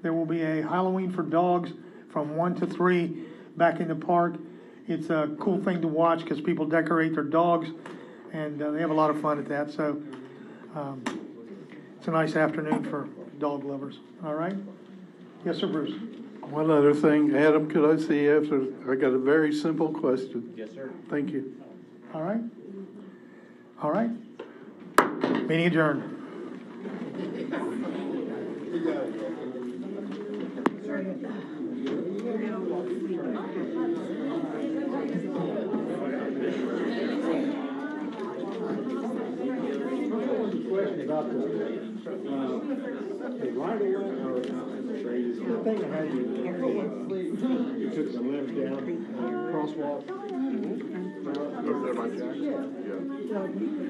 there will be a Halloween for dogs from 1 to 3 back in the park. It's a cool thing to watch because people decorate their dogs, and they have a lot of fun at that. So it's a nice afternoon for dog lovers. All right? Yes, sir, Bruce. One other thing, Adam, could I see you after? I got a very simple question. Yes, sir. Thank you. All right. All right. Meeting adjourned. Question about the right of way or the thing that had you took the left down crosswalk. Over there by Jack? Yeah.